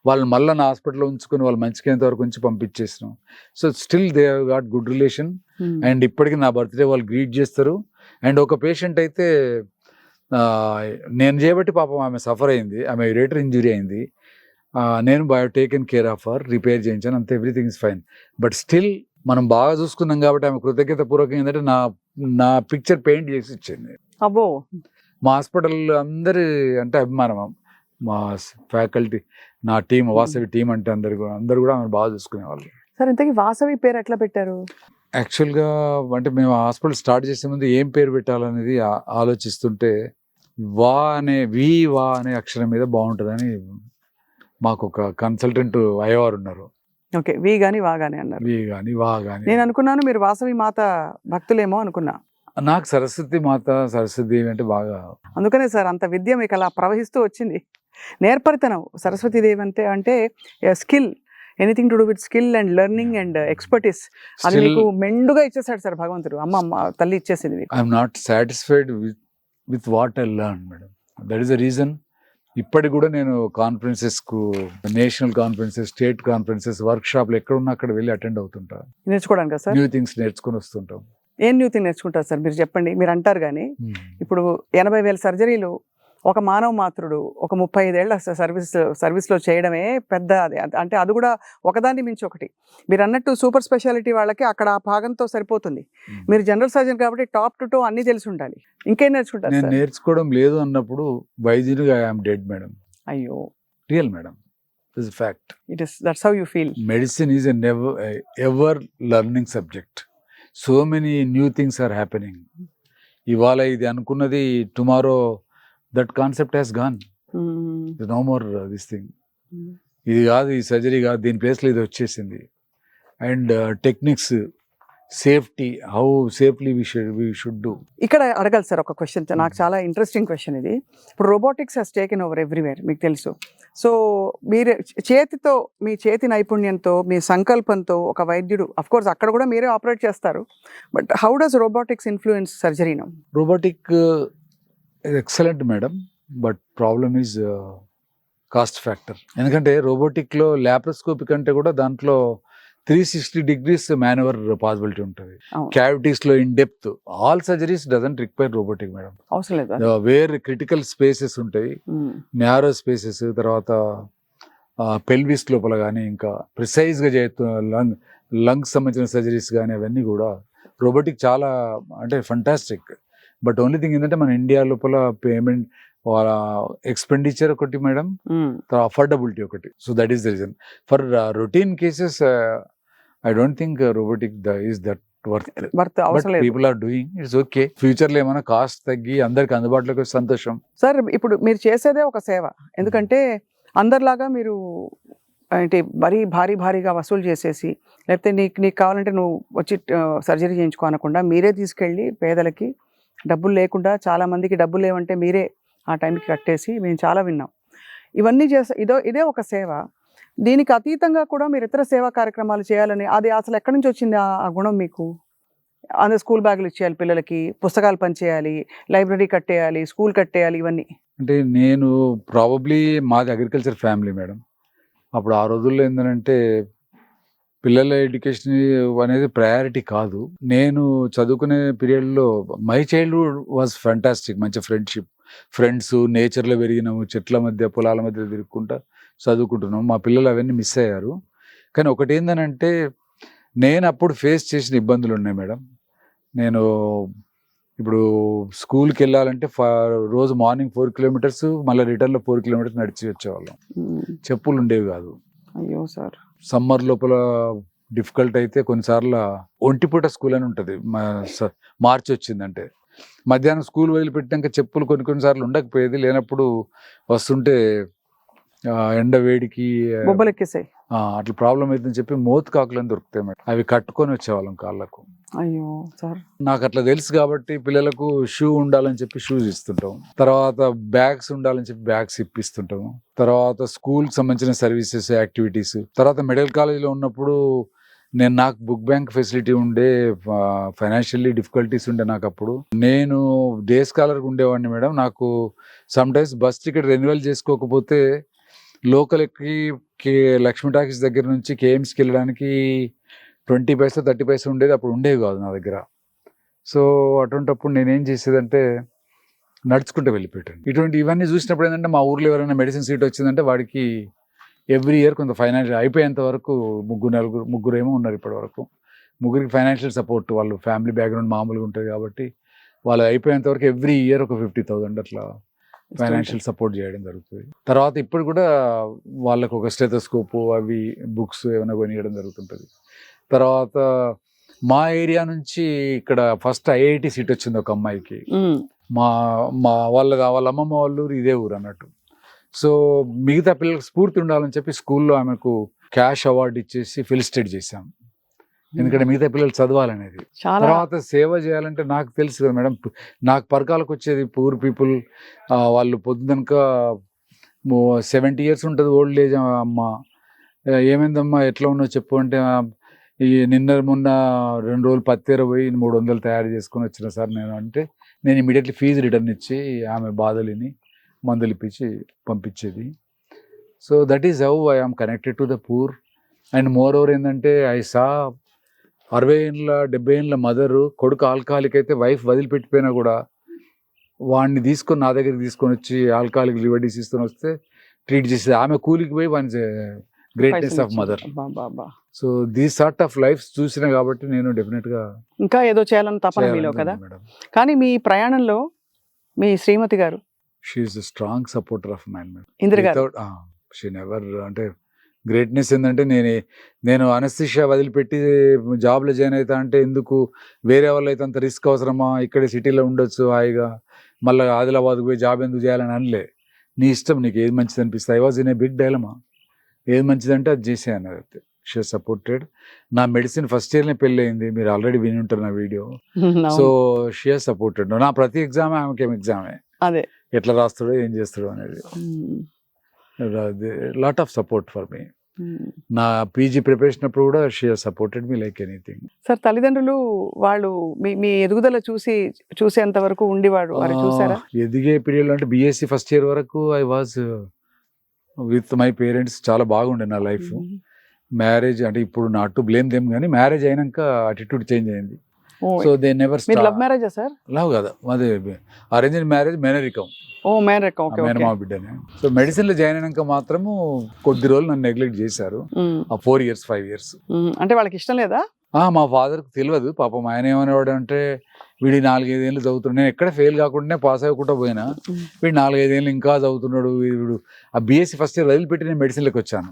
వాళ్ళని మళ్ళీ నా హాస్పిటల్లో ఉంచుకొని వాళ్ళు మంచిగా వరకు ఉంచి పంపించేసినాం. So still they got good relation. And ఇప్పటికీ నా బర్త్డే వాళ్ళు గ్రీట్ చేస్తారు. అండ్ ఒక పేషెంట్ అయితే నేను చేయబట్టి పాపం ఆమె సఫర్ అయింది, ఆమె యూరేటర్ ఇంజురీ అయింది. నేను taken care of her, repair చేయించాను, అంతే, everything is fine. But still మనం బాగా చూసుకున్నాం కాబట్టి ఆమె కృతజ్ఞత పూర్వకంగా ఏంటంటే నా పిక్చర్ పెయింట్ చేసి ఇచ్చింది. అబ్బో, మా హాస్పిటల్ అందరి అంటే అభిమానం, మా ఫ్యాకల్టీ, నా టీం, వాసవి టీం అంటే అందరు కూడా ఆమె బాగా చూసుకునేవాళ్ళు. సార్ ఇంతకీ వాసవి పేరు ఎట్లా పెట్టారు? యాక్చువల్గా అంటే మేము హాస్పిటల్ స్టార్ట్ చేసే ముందు ఏం పేరు పెట్టాలనేది ఆలోచిస్తుంటే వా అనే అక్షరం మీద బాగుంటుందని మాకు ఒక కన్సల్టెంట్ అయ్యవారు ఉన్నారు. ఓకే, వి గాని వా గాని అన్నారు. వి గాని వా గాని. నేను అనుకున్నాను మీరు వాసవి మాత భక్తులేమో అనుకున్నా. నాకు సరస్వతి మాత, సరస్వతి దేవి అంటే బాగా, అందుకనే సార్ అంత విద్య మీకు అలా ప్రవహిస్తూ వచ్చింది. నేర్పరితనం సరస్వతి దేవి అంటే skill, anything to do with skill and learning and expertise, అది మీకు మెండుగా ఇచ్చేసాడు సార్ భగవంతుడు. అమ్మ తల్లి ఇచ్చేసింది. I'm not satisfied with what I learn madam. That is the reason ఇప్పటికి కూడా నేను కాన్ఫరెన్సెస్కు, నేషనల్ కాన్ఫరెన్సెస్, స్టేట్ కాన్ఫరెన్సెస్, వర్క్ షాప్లు ఎక్కడున్నా అక్కడ వెళ్ళి అటెండ్ అవుతుంటా. నేర్చుకోవడానికి సార్ న్యూ థింగ్స్ నేర్చుకుని వస్తుంటాం. ఏం న్యూ థింగ్ నేర్చుకుంటారు సార్ మీరు చెప్పండి. మీరు అంటారు కానీ ఇప్పుడు 80,000 సర్జరీలు ఒక మానవ మాతృడు ఒక 35 ఏళ్ల సర్వీస్లో చేయడమే పెద్ద, అంటే అది కూడా ఒకదాన్ని మించి ఒకటి. మీరు అన్నట్టు సూపర్ స్పెషాలిటీ వాళ్ళకి అక్కడ ఆ భాగంతో సరిపోతుంది. మీరు జనరల్ సర్జన్ కాబట్టి టాప్ టు టో అన్ని తెలిసి ఉండాలి. ఇంకేం నేర్చుకుంటారు? నేను నేర్చుకోవడం లేదు అన్నప్పుడు వైద్యునిగా ఐఎమ్ డెడ్ మేడం. అయ్యో, real madam, this fact. That's how you feel. Medicine is a ever learning subject. So many new things are happening. ఇవాళ ఇది అనుకున్నది tomorrow that concept has gone. No more this thing. ఇది కాదు, ఈ surgery కాదు, దీని ప్లేస్లో ఇది వచ్చేసింది. And techniques, safety, how safely we should do. ఇక్కడ అడగాలి సార్ ఒక క్వశ్చన్, నాకు చాలా ఇంట్రెస్టింగ్ క్వశ్చన్ ఇది. ఇప్పుడు robotics has taken over everywhere, మీకు తెలుసు. సో మీరు చేతితో, మీ చేతి నైపుణ్యంతో, మీ సంకల్పంతో ఒక వైద్యుడు, అఫ్ కోర్స్ అక్కడ కూడా మీరే ఆపరేట్ చేస్తారు, but how does robotics influence surgery now? Robotic excellent madam, but problem is cost factor. ఎందుకంటే రోబోటిక్లో ల్యాప్రోస్కోపిక్ అంటే కూడా దాంట్లో 360 degrees మాన్యువర్ పాసిబిలిటీ ఉంటుంది. క్యావిటీస్లో in depth, all surgeries doesn't require robotic madam. అవసరం లేదు. వేరే క్రిటికల్ స్పేసెస్ ఉంటాయి, నారో స్పేసెస్, తర్వాత పెల్విస్ లోపల కానీ, ఇంకా ప్రిసైజ్గా లంగ్స్ సంబంధించిన సర్జరీస్ కానీ, అవన్నీ కూడా రోబోటిక్ చాలా అంటే ఫంటాస్టిక్. బట్ ఓన్లీ థింగ్ ఏంటంటే మన ఇండియా లోపల పేమెంట్ ఎక్స్పెండిచర్ ఒకటి మేడం, అఫోర్డబిలిటీ ఒకటి. So that is the reason. For routine cases I don't think robotic is that worth. People are doing, it's okay. Future లో ఏమైనా కాస్ట్ తగ్గి అందరికి అందుబాటులోకి వస్తే సంతోషం. సార్ ఇప్పుడు మీరు చేసేదే ఒక సేవ, ఎందుకంటే అందరిలాగా మీరు అంటే మరీ భారీగా వసూలు చేసేసి, లేకపోతే నీకు కావాలంటే నువ్వు వచ్చి సర్జరీ చేయించుకో అనకుండా మీరే తీసుకెళ్ళి పేదలకి, డబ్బులు లేకుండా, చాలా మందికి డబ్బులు లేవంటే మీరే ఆ టైంకి కట్టేసి, మేము చాలా విన్నాం. ఇవన్నీ ఇదే ఒక సేవ. దీనికి అతీతంగా కూడా మీరు ఇతర సేవా కార్యక్రమాలు చేయాలని, అది అసలు ఎక్కడి నుంచి వచ్చింది ఆ గుణం మీకు? అందరు స్కూల్ బ్యాగులు ఇచ్చేయాలి పిల్లలకి, పుస్తకాలు పనిచేయాలి, లైబ్రరీ కట్టేయాలి, స్కూల్ కట్టేయాలి, ఇవన్నీ. అంటే నేను ప్రాబబ్లీ మాది అగ్రికల్చర్ ఫ్యామిలీ మేడం. అప్పుడు ఆ రోజుల్లో ఏంటంటే పిల్లల ఎడ్యుకేషన్ అనేది ప్రయారిటీ కాదు. నేను చదువుకునే పీరియడ్లో మై చైల్డ్హుడ్ వాజ్ ఫ్యాంటాస్టిక్. మంచి ఫ్రెండ్స్, నేచర్లో పెరిగినాము, చెట్ల మధ్య, పొలాల మధ్య తిరుగుకుంటా చదువుకుంటున్నాము. మా పిల్లలు అవన్నీ మిస్ అయ్యారు. కానీ ఒకటి ఏంటంటే నేను అప్పుడు ఫేస్ చేసిన ఇబ్బందులు ఉన్నాయి మేడం. నేను ఇప్పుడు స్కూల్కి వెళ్ళాలంటే రోజు మార్నింగ్ 4 kilometers, మళ్ళీ రిటర్న్లో 4 kilometers నడిచి వచ్చేవాళ్ళం. చెప్పులు ఉండేవి కాదు. అయ్యో సార్. సమ్మర్ లోపల డిఫికల్ట్ అయితే కొన్నిసార్లు ఒంటిపూట స్కూల్ అని ఉంటుంది. మార్చి వచ్చిందంటే మధ్యాహ్నం స్కూల్ వదిలిపెట్టినాక చెప్పులు కొన్నిసార్లు ఉండకపోయేది. లేనప్పుడు వస్తుంటే ఎండ వేడికి బొబ్బలు ఎక్కేసాయి. అట్లా ప్రాబ్లం అవుతుందని చెప్పి మోత్ కాకులని దొరుకుతాయి మేడం, అవి కట్టుకొని వచ్చేవాళ్ళం కాళ్ళకు. అయ్యో సార్. నాకు అట్లా తెలుసు కాబట్టి పిల్లలకు షూ ఉండాలని చెప్పి షూస్ ఇస్తుంటాం, తర్వాత బ్యాగ్స్ ఉండాలని చెప్పి బ్యాగ్స్ ఇప్పిస్తుంటాము, తర్వాత స్కూల్ సంబంధించిన సర్వీసెస్ యాక్టివిటీస్. తర్వాత మెడికల్ కాలేజ్లో ఉన్నప్పుడు నాకు బుక్ బ్యాంక్ ఫెసిలిటీ ఉండే, ఫైనాన్షియల్లీ డిఫికల్టీస్ ఉండే నాకు. అప్పుడు నేను డే స్కాలర్గా ఉండేవాడిని మేడం. నాకు some times bus ticket renewal చేసుకోకపోతే లోకల్ ఎక్కి లక్ష్మీ టాకీస్ దగ్గర నుంచి కేఎంస్కి వెళ్ళడానికి 20 పైసా 30 పైసా ఉండేది, అప్పుడు ఉండేవి కాదు నా దగ్గర. సో అటువంటిప్పుడు నేనేం చేసేదంటే నడుచుకుంటూ వెళ్ళిపోయాను. ఇవన్నీ చూసినప్పుడు ఏంటంటే మా ఊర్లో ఎవరైనా మెడిసిన్ సీట్ వచ్చిందంటే వాడికి ఎవ్రీ ఇయర్ కొంత ఫైనాన్షియల్ అయిపోయేంత వరకు ముగ్గురు ఏమో ఉన్నారు ఇప్పటి వరకు. ముగ్గురికి ఫైనాన్షియల్ సపోర్ట్, వాళ్ళు ఫ్యామిలీ బ్యాక్గ్రౌండ్ మామూలుగా ఉంటుంది కాబట్టి వాళ్ళు అయిపోయేంత వరకు ఎవ్రీ ఇయర్ ఒక 50,000 అట్లా ఫైనాన్షియల్ సపోర్ట్ చేయడం జరుగుతుంది. తర్వాత ఇప్పుడు కూడా వాళ్ళకు ఒక స్టెథోస్కోప్ అవి బుక్స్ ఏమైనా కొనియడం జరుగుతుంటుంది. తర్వాత మా ఏరియా నుంచి ఇక్కడ ఫస్ట్ ఐఐటి సీట్ వచ్చింది ఒక అమ్మాయికి. వాళ్ళ అమ్మమ్మ వాళ్ళు ఇదే ఊరు అన్నట్టు. సో మిగతా పిల్లలకు స్ఫూర్తి ఉండాలని చెప్పి స్కూల్లో ఆమెకు క్యాష్ అవార్డు ఇచ్చేసి ఫెలిసిటేట్ చేశాం, ఎందుకంటే మిగతా పిల్లలు చదవాలనేది. తర్వాత సేవ చేయాలంటే నాకు తెలుసు కదా మేడం, నాకు పరకాలకు వచ్చేది పూర్ పీపుల్. వాళ్ళు పొద్దునక 70 years ఉంటుంది ఓల్డ్ ఏజ్. అమ్మ ఏమైందమ్మా ఎట్లా ఉన్నావు చెప్పు అంటే, ఈ మొన్న 2 రోజులు పత్తేర పోయి 300 తయారు చేసుకొని వచ్చిన సార్ నేను అంటే, నేను ఇమీడియట్లీ ఫీజు రిటర్న్ ఇచ్చి ఆమె బాధలిని మందులు ఇప్పించి పంపించేది. So that is how I am connected to the poor. And moreover ఏంటంటే ఐ సా 60 ఏళ్ళ 70 ఏళ్ళ మదరు, కొడుకు ఆల్కహాలిక్ అయితే వైఫ్ వదిలిపెట్టిపోయినా కూడా వాడిని తీసుకొని నా దగ్గరికి తీసుకొని వచ్చి ఆల్కహాలిక్ లివర్ డిసీజ్ తో వస్తే ట్రీట్ చేసేది. ఆమె కూలికి పోయి వాని greatness of mother. So these sort of life చూసినా కాబట్టి నేను డెఫినెట్ గా ఇంకా ఏదో చేయాలని తపన మీలో కదా. కానీ మీ ప్రయాణంలో మీ శ్రీమతి గారు, she is a strong supporter of mine, madam. Indira గారు. She never, అంటే గ్రేట్నెస్ ఏంటంటే నేను అనస్థిషియా వదిలిపెట్టి జాబ్లో జాయిన్ అవుతా అంటే, ఎందుకు వేరే వాళ్ళు అయితే అంత రిస్క్ అవసరమా, ఇక్కడే సిటీలో ఉండొచ్చు హాయిగా, మళ్ళీ ఆదిలాబాద్కి పోయి జాబ్ ఎందుకు చేయాలని అనలే. నీ ఇష్టం, నీకు ఏది మంచిది అనిపిస్తే. I was in a big dilemma, ఏది మంచిదంటే అది చేసే అన్నారు. అయితే షీ సపోర్టెడ్. నా మెడిసిన్ ఫస్ట్ ఇయర్నే పెళ్ళి అయింది, మీరు ఆల్రెడీ విని ఉంటారు నా వీడియో. So she supported. నా ప్రతి ఎగ్జామ్ ఆమెకేం ఎగ్జామే, అదే ఎట్లా రాస్తాడో ఏం చేస్తాడో అనేది. Lot of support for me. నా పీజీ ప్రిపరేషన్ అప్పుడు కూడా she supported me like anything. Sir తల్లిదండ్రులు వాళ్ళు మీ ఎదుగుదల చూసేంత వరకు ఉండేవాడు వారు చూసారా? ఎదిగే పీరియడ్ అంటే బీఎస్సీ ఫస్ట్ ఇయర్ వరకు I was with my parents. చాలా బాగుండే నా లైఫ్. మ్యారేజ్ అంటే ఇప్పుడు నాట్ టు బ్లేమ్ దెమ్, కానీ మ్యారేజ్ అయినాక అటిట్యూడ్ చేంజ్ అయింది. సో దే నెవర్ లవ్ మ్యారేజా సార్? లవ్ కదా, మాది అరేంజ్డ్ మ్యారేజ్, మేనరికం. మేనమా బిడ్డనే. సో మెడిసిన్ లో జాయిన్ అయినాక మాత్రము కొద్ది రోజులు నన్ను నెగ్లెక్ట్ చేశారు. ఆ 4 years 5 years. అంటే వాళ్ళకి ఇష్టం లేదా? మా ఫాదర్కి తెలియదు పాపం. ఆయన ఏమనేవాడు అంటే, వీడి 4-5 ఏళ్ళు చదువుతున్నాడు, నేను ఎక్కడ ఫెయిల్ కాకుండా పాస్ అవ్వకుండా పోయినా, వీడు 4-5 ఏళ్ళు ఇంకా చదువుతున్నాడు, వీడు ఆ బీఎస్సీ ఫస్ట్ ఇయర్ వదిలిపెట్టి నేను మెడిసిన్లోకి వచ్చాను.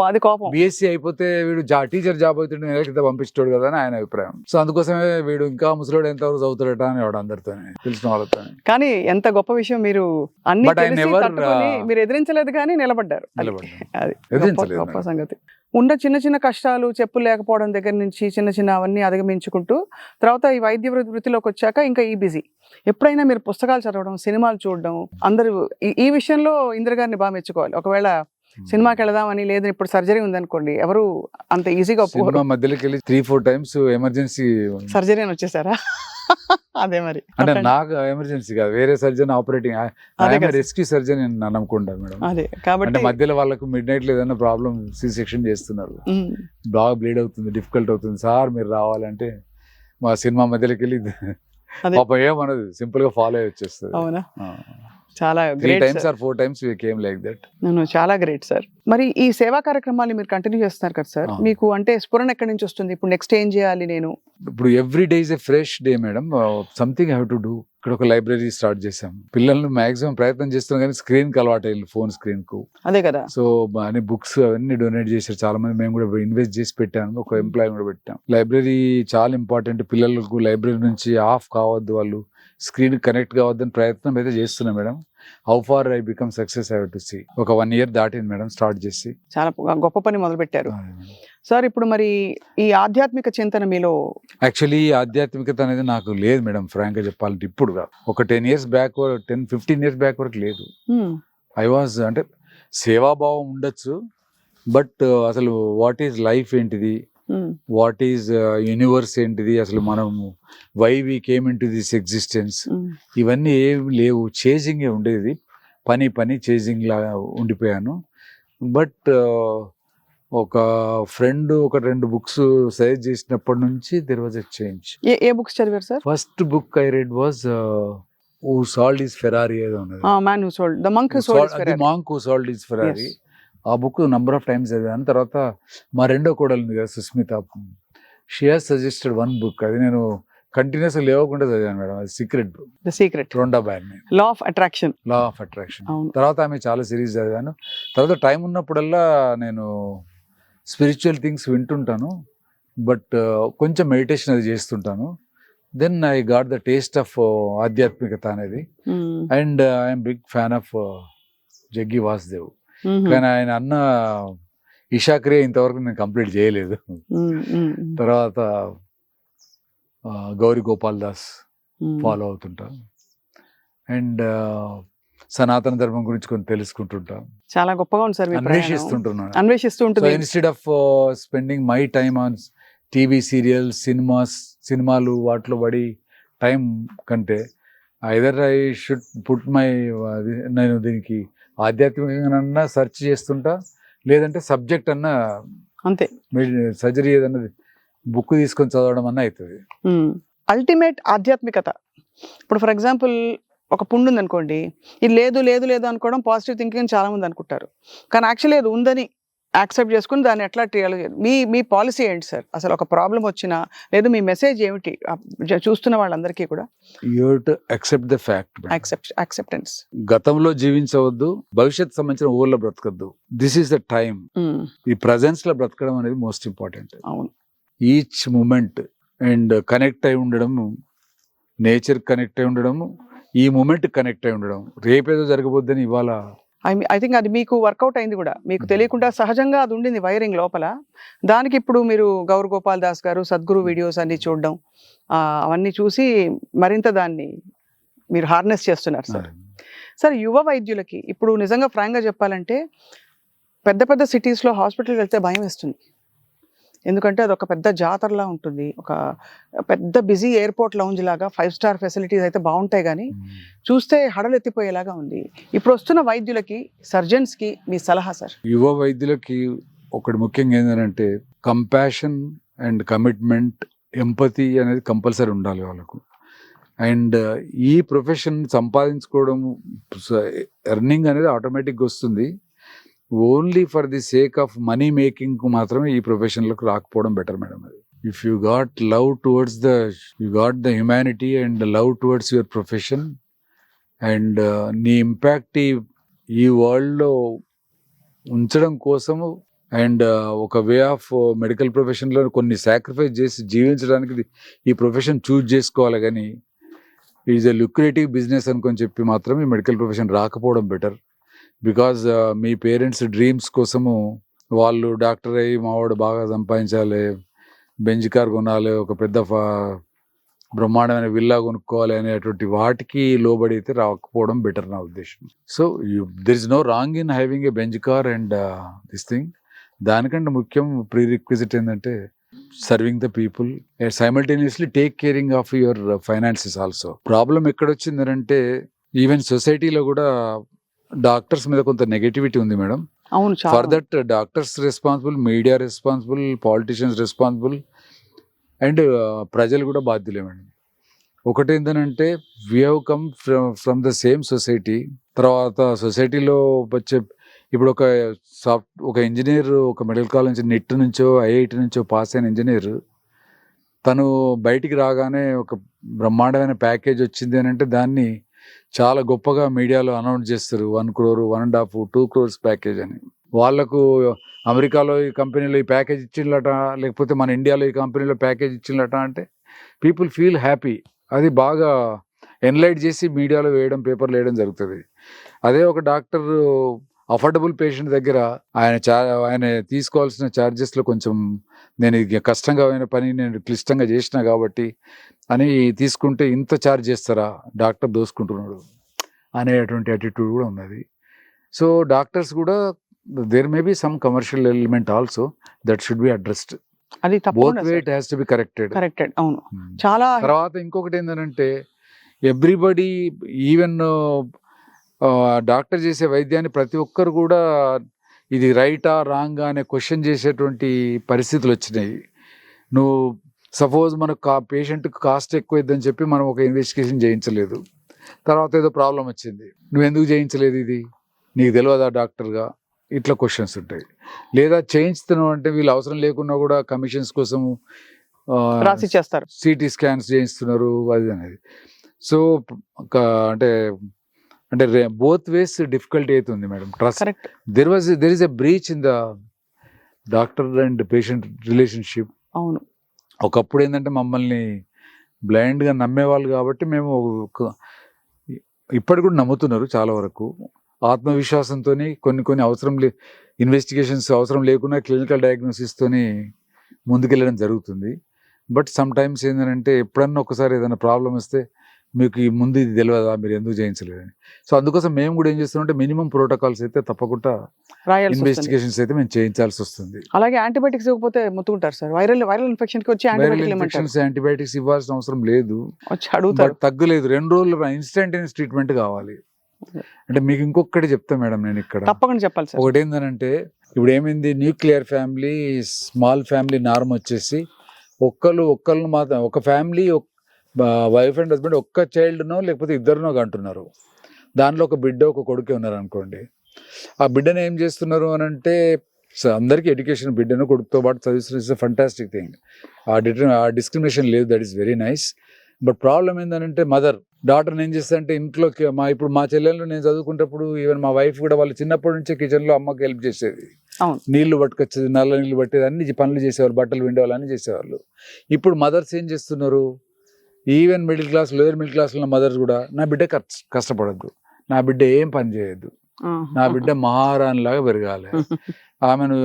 అది కోపం. బీఎస్సీ అయిపోతే వీడు టీచర్ జాబ్ అవుతుంటే నేను పంపిస్తాడు కదా అని ఆయన అభిప్రాయం. సో అందుకోసమే వీడు ఇంకా ముసలోడు ఎంతవరకు చదువుతాడట అని వాడు అందరితో తెలిసిన వాళ్ళతో. కానీ ఎంత గొప్ప విషయం, మీరు అన్ని మీరు ఎదిరించలేదు కానీ నిలబడ్డారు. గొప్ప సంగతి. ఉన్న చిన్న చిన్న కష్టాలు, చెప్పులు లేకపోవడం దగ్గర నుంచి చిన్న చిన్న అవన్నీ అధిగమించుకుంటూ తర్వాత ఈ వైద్య వృత్తిలోకి వచ్చాక ఇంకా ఈ బిజీ. ఎప్పుడైనా మీరు పుస్తకాలు చదవడం, సినిమాలు చూడడం, అందరూ ఈ విషయంలో ఇందిర గారిని బాగా మెచ్చుకోవాలి. ఒకవేళ సినిమాకి వెళదామని, లేదు ఇప్పుడు సర్జరీ ఉందనుకోండి, ఎవరు అంత ఈజీగా మధ్యలోకి వెళ్ళి 3-4 times ఎమర్జెన్సీ సర్జరీ అని వచ్చేసారా? అదే మరి. అంటే నాకు ఎమర్జెన్సీ కాదు, వేరే సర్జన్ ఆపరేటింగ్ రెస్క్యూ సర్జన్ నమ్ముకుంటాను మేడం. అదే కాబట్టి మధ్యలో వాళ్ళకు మిడ్ నైట్ లో ఏదైనా ప్రాబ్లం C-section చేస్తున్నారు, బాగా బ్లీడ్ అవుతుంది, డిఫికల్ట్ అవుతుంది, సార్ మీరు రావాలంటే మా సినిమా మధ్యలోకి వెళ్ళి పాప ఏమన్నది, సింపుల్ గా ఫాలో అయ్యి వచ్చేస్తుంది. అవునా? చాలా 3 times or 4 times we came like that. చాలా గ్రేట్ సార్. మరి ఈ సేవా కార్యక్రమాలు మీరు కంటిన్యూ చేస్తున్నారు కదా సార్, మీకు అంటే స్ఫురణ ఎక్కడి నుంచి వస్తుంది? ఇప్పుడు నెక్స్ట్ ఏం చేయాలి నేను? ఇప్పుడు every day is a fresh day madam. Something have to do. ఇక్కడ ఒక లైబ్రరీ స్టార్ట్ చేసాం. పిల్లల్ని మాక్సిమం ప్రయత్నం చేస్తున్నాం కానీ స్క్రీన్ కి అలవాటు అయ్యింది, ఫోన్ స్క్రీన్ కు. అదే కదా. సో అన్ని బుక్స్ అవన్నీ డొనేట్ చేశారు చాలా మంది. మేము కూడా ఇన్వెస్ట్ చేసి పెట్టాము, ఒక ఎంప్లాయ్ కూడా పెట్టాం. లైబ్రరీ చాలా ఇంపార్టెంట్. పిల్లలకు లైబ్రరీ నుంచి ఆఫ్ కావద్దు, వాళ్ళు స్క్రీన్ కనెక్ట్ కావద్దని ప్రయత్నం అయితే చేస్తున్నాం madam. How far I become success I have to see. ఒక 1 year దాటింది మేడం స్టార్ట్ చేసి. చాలా గొప్ప పని మొదలు పెట్టారు సార్. ఇప్పుడు మరి ఈ ఆధ్యాత్మిక చింతన మీలో యాక్చువల్లీ ఆధ్యాత్మికత అనేది నాకు లేదు మేడం, ఫ్రాంక్ గా చెప్పాలంటే. ఇప్పుడు ఒక 10 years బ్యాక్ 10-15 years బ్యాక్ వరకు లేదు. ఐ వాజ్ అంటే సేవాభావం ఉండొచ్చు, బట్ అసలు వాట్ ఈజ్ లైఫ్ ఏంటిది, వాట్ ఈజ్ యూనివర్స్ ఏంటిది, అసలు మనం why we came into this existence, ఇవన్నీ ఏమి లేవు. చేజింగే ఉండేది, పని చేజింగ్ లాగా ఉండిపోయాను. బట్ ఒక ఫ్రెండ్ ఒక 2 books సజెస్ట్ చేసినప్పటి నుంచి దెర్ వాజ్ ఎ చేంజ్. ఏ బుక్స్ చదివారు sir? First book I read was who sold his Ferrari ఏదో ఉన్నది. Man who sold the monk who sold his Ferrari. Monk who sold his Ferrari. ఆ book number of times చదివాను. తర్వాత మా రెండో కోడలు ఉంది కదా Susmita, she has suggested 1 book. అది నేను కంటిన్యూస్ లేవకుండా చదివాను మేడం. అది secret book, the secret, Rhonda బ్యాడ్ని, లా ఆఫ్ అట్రాక్షన్. తర్వాత ఆమె చాలా సిరీస్ చదివాను. తర్వాత టైం ఉన్నప్పుడల్లా నేను స్పిరిచువల్ థింగ్స్ వింటుంటాను, బట్ కొంచెం మెడిటేషన్ అది చేస్తుంటాను. Then I got the taste of ఆధ్యాత్మికత అనేది. And I'm big fan of Jaggi Vasudev. కానీ ఆయన అన్న ఇషాక్రియ ఇంతవరకు నేను కంప్లీట్ చేయలేదు. తర్వాత గౌరీ గోపాల్ దాస్ ఫాలో అవుతుంటాను. అండ్ సనాతన ధర్మం గురించి కొంచెం తెలుసుకుంటుంటాం. చాలా గొప్పగా ఉంది సార్. అన్వేషిస్తుంటుంది. Instead of spending my time on TV serials, సినిమాలు వాటిలో పడి టైం కంటే either I should put my, నేను దీనికి ఆధ్యాత్మికంగా సెర్చ్ చేస్తుంటా, లేదంటే సబ్జెక్ట్ అన్నా అంతే, సర్జరీ ఏదన్నా బుక్ తీసుకొని చదవడం అన్న అవుతుంది. అల్టిమేట్ ఆధ్యాత్మికత. ఇప్పుడు ఫర్ ఎగ్జాంపుల్ ఒక పుండు ఉంది అనుకోండి, ఇది లేదు లేదు లేదు అనుకోవడం పాజిటివ్ థింకింగ్ చాలా మంది అనుకుంటారు. కానీ యాక్చువల్లీ అది ఉందని యాక్సెప్ట్ చేసుకుని దాన్ని ఎట్లా ట్రీట్ చేయాలి, మీ పాలసీ ఏంటి సార్? అసలు ఒక ప్రాబ్లం వచ్చినా లేదు మీ మెసేజ్ ఏమిటి చూస్తున్న వాళ్ళందరికీ కూడా? You have to accept the fact. Acceptance. గతంలో జీవించవద్దు, భవిష్యత్ సంబంధించిన ఊళ్ళో బ్రతకద్దు. This is the time. ఈ ప్రజెన్స్ లో బ్రతకడం అనేది మోస్ట్ ఇంపార్టెంట్. అవును. ఈచ్ మూమెంట్ అండ్ కనెక్ట్ అయి ఉండడం, నేచర్ కనెక్ట్ అయి ఉండడం, ఈ మూమెంట్ కనెక్ట్ అయి ఉండడం. రేపేదో జరగబోద్దని ఇవాళ ఐ థింక్ అది మీకు వర్కౌట్ అయింది కూడా, మీకు తెలియకుండా సహజంగా అది ఉండింది వైరింగ్ లోపల. దానికి ఇప్పుడు మీరు గౌరీ గోపాల్ దాస్ గారు సద్గురు వీడియోస్ అన్ని చూడడం, అవన్నీ చూసి మరింత దాన్ని మీరు హార్నెస్ చేస్తున్నారు సార్. సార్, యువ వైద్యులకి ఇప్పుడు నిజంగా ఫ్రాంక్గా చెప్పాలంటే పెద్ద పెద్ద సిటీస్లో హాస్పిటల్కి వెళ్తే భయం వేస్తుంది. ఎందుకంటే అది ఒక పెద్ద జాతరలా ఉంటుంది, ఒక పెద్ద బిజీ ఎయిర్పోర్ట్ లౌంజ్ లాగా. 5 star ఫెసిలిటీస్ అయితే బాగుంటాయి, కానీ చూస్తే హడలెత్తిపోయేలాగా ఉంది. ఇప్పుడు వస్తున్న వైద్యులకి, సర్జన్స్కి మీ సలహా సార్? యువ వైద్యులకి ఒకటి ముఖ్యంగా ఏంటంటే కంపాషన్ అండ్ కమిట్మెంట్, ఎంపతి అనేది కంపల్సరీ ఉండాలి వాళ్ళకు. అండ్ ఈ ప్రొఫెషన్ సంపాదించుకోవడం, ఎర్నింగ్ అనేది ఆటోమేటిక్గా వస్తుంది. Only for the sake of money making మాత్రమే ఈ ప్రొఫెషన్లకు రాకపోవడం బెటర్ మేడం. అది if you got love towards you got the humanity and love towards your profession, and నీ ఇంపాక్ట్ ఈ వరల్డ్లో ఉంచడం కోసము, అండ్ ఒక వే ఆఫ్ మెడికల్ ప్రొఫెషన్లో కొన్ని సాక్రిఫైస్ చేసి జీవించడానికి ఈ ప్రొఫెషన్ చూజ్ చేసుకోవాలి. కానీ ఈజ్ ఎ లుక్రేటివ్ బిజినెస్ అనుకొని చెప్పి మాత్రం ఈ మెడికల్ ప్రొఫెషన్ రాకపోవడం better. Because me parents dreams కోసము వాళ్ళు డాక్టర్ అయ్యి మావాడు బాగా సంపాదించాలి, బెంజ్ కార్ కొనాలి, ఒక పెద్ద బ్రహ్మాండమైన విల్లా కొనుక్కోవాలి అనేటువంటి వాటికి లోబడి అయితే రాకపోవడం బెటర్ నా ఉద్దేశం. So there is no wrong in having a Benz car and this thing. దానికంటే ముఖ్యం ప్రీ రిక్విజిట్ ఏంటంటే serving the people and simultaneously take caring of your finances also. Problem ఎక్కడొచ్చిందంటే ఈవెన్ సొసైటీలో కూడా డాక్టర్స్ మీద కొంత నెగటివిటీ ఉంది మేడం. అవును. For that doctors responsible, media responsible, politicians responsible, and ప్రజలు కూడా బాధ్యులే మేడం. ఒకటి ఏంటంటే we have come from the same society. తర్వాత సొసైటీలో వచ్చే ఇప్పుడు ఒక ఇంజనీర్, ఒక మెడికల్ కాలేజ్ నిట్ నుంచో ఐఐటి నుంచో పాస్ అయిన ఇంజనీర్ తను బయటికి రాగానే ఒక బ్రహ్మాండమైన ప్యాకేజ్ వచ్చింది అని అంటే దాన్ని చాలా గొప్పగా మీడియాలో అనౌన్స్ చేస్తారు. 1 crore, 1.5, 2 crores ప్యాకేజ్ అని. వాళ్లకు అమెరికాలో ఈ కంపెనీలో ఈ ప్యాకేజ్ ఇచ్చిందట, లేకపోతే మన ఇండియాలో ఈ కంపెనీలో ప్యాకేజ్ ఇచ్చిందట అంటే పీపుల్ ఫీల్ హ్యాపీ. అది బాగా ఎన్లైట్ చేసి మీడియాలో వేయడం, పేపర్లు వేయడం జరుగుతుంది. అదే ఒక డాక్టర్ అఫోర్డబుల్ పేషెంట్ దగ్గర ఆయన తీసుకోవాల్సిన ఛార్జెస్లో కొంచెం నేను ఇది కష్టంగా అయిన పని నేను క్లిష్టంగా చేసిన కాబట్టి అని తీసుకుంటే ఇంత ఛార్జ్ చేస్తారా, డాక్టర్ దోసుకుంటున్నాడు అనేటువంటి అటిట్యూడ్ కూడా ఉన్నది. సో డాక్టర్స్ కూడా there may be some commercial element also that should be addressed. అది బోత్ తప్పకుండా way it has to be corrected. Corrected. అవును. చాలా తర్వాత ఇంకొకటి ఏంటంటే ఎవ్రీబడి ఈవెన్ డాక్టర్ చేసే వైద్యాన్ని ప్రతి ఒక్కరు కూడా ఇది రైటా రాంగా అనే క్వశ్చన్ చేసేటువంటి పరిస్థితులు వచ్చినాయి. నువ్వు సపోజ్ మనకు పేషెంట్కి కాస్ట్ ఎక్కువైద్దని చెప్పి మనం ఒక ఇన్వెస్టిగేషన్ చేయించలేదు, తర్వాత ఏదో ప్రాబ్లం వచ్చింది, నువ్వు ఎందుకు చేయించలేదు, ఇది నీకు తెలియదా డాక్టర్గా, ఇట్లా క్వశ్చన్స్ ఉంటాయి. లేదా చేయించుతున్నావు అంటే వీళ్ళు అవసరం లేకున్నా కూడా కమిషన్స్ కోసం రాసి చేస్తారు, సిటీ స్కాన్స్ చేయిస్తున్నారు అది అనేది. సో అంటే అంటే బోత్ వేస్ డిఫికల్టీ అవుతుంది madam. Trust correct. There is a breach in the doctor and patient relationship. అవును. ఒకప్పుడు ఏంటంటే మమ్మల్ని బ్లైండ్గా నమ్మేవాళ్ళు కాబట్టి మేము ఇప్పటికి కూడా నమ్ముతున్నారు చాలా వరకు. ఆత్మవిశ్వాసంతో కొన్ని అవసరం ఇన్వెస్టిగేషన్స్ అవసరం లేకుండా క్లినికల్ డయాగ్నోసిస్తోని ముందుకెళ్ళడం జరుగుతుంది. బట్ సమ్ టైమ్స్ ఏంటంటే ఎప్పుడన్నా ఒకసారి ఏదైనా ప్రాబ్లం వస్తే మీకు ఈ ముందు ఇది తెలియదా, మీరు ఎందుకు చేయించలేదని. సో అందుకోసం మేము కూడా ఏం చేస్తున్నామంటే మినిమం ప్రోటోకాల్స్ అయితే తప్పకుండా ఇన్వెస్టిగేషన్స్ అయితే మేము చేయించాల్సి వస్తుంది. అలాగే యాంటీబయాటిక్స్ ఇవ్వకపోతే మొత్తుకుంటారు సార్. వైరల్ ఇన్ఫెక్షన్ కి వచ్చి యాంటీబయాటిక్స్ ఇవ్వాల్సిన అవసరం లేదు, అడుగుతారు, తగ్గలేదు, 2 రోజులు ఇన్స్టంటేనియస్ ట్రీట్మెంట్ కావాలి. అంటే మీకు ఇంకొకటి చెప్తా మేడం, నేను ఇక్కడ తప్పకుండా చెప్పాలి సార్. ఒకటి ఏంటంటే ఇప్పుడు ఏమైంది, nuclear family small family norm వచ్చేసి ఒక్కళ్ళు మాత్రం ఒక ఫ్యామిలీ వైఫ్ అండ్ హస్బెండ్ ఒక్క చైల్డ్నో లేకపోతే ఇద్దరునో అంటున్నారు. దానిలో ఒక బిడ్డ ఒక కొడుకే ఉన్నారు అనుకోండి. ఆ బిడ్డను ఏం చేస్తున్నారు అని అంటే అందరికీ ఎడ్యుకేషన్ బిడ్డను కొడుకుతో పాటు చదివిస్తున్న ఇస్ ఫంటాస్టిక్ థింగ్. ఆ డిస్క్రిమినేషన్ లేదు, that is very nice. But problem ఏంటంటే మదర్ డాటర్ని ఏం చేస్తారంటే ఇంట్లోకి ఇప్పుడు మా చెల్లెళ్ళు నేను చదువుకునేటప్పుడు ఈవెన్ మా వైఫ్ కూడా వాళ్ళు చిన్నప్పటి నుంచే కిచెన్లో అమ్మకి హెల్ప్ చేసేది, నీళ్లు పట్టుకొచ్చేది, నల్ల నీళ్ళు పట్టేది, అన్ని పనులు చేసేవాళ్ళు, బట్టలు విండేవాళ్ళు అన్నీ చేసేవాళ్ళు. ఇప్పుడు మదర్స్ ఏం చేస్తున్నారు, even middle class lower middle class ఉన్న మదర్స్ కూడా నా బిడ్డ కష్టపడద్దు, నా బిడ్డ ఏం పని చేయొద్దు, నా బిడ్డ మహారాణిలాగా పెరగాలి, ఆమెను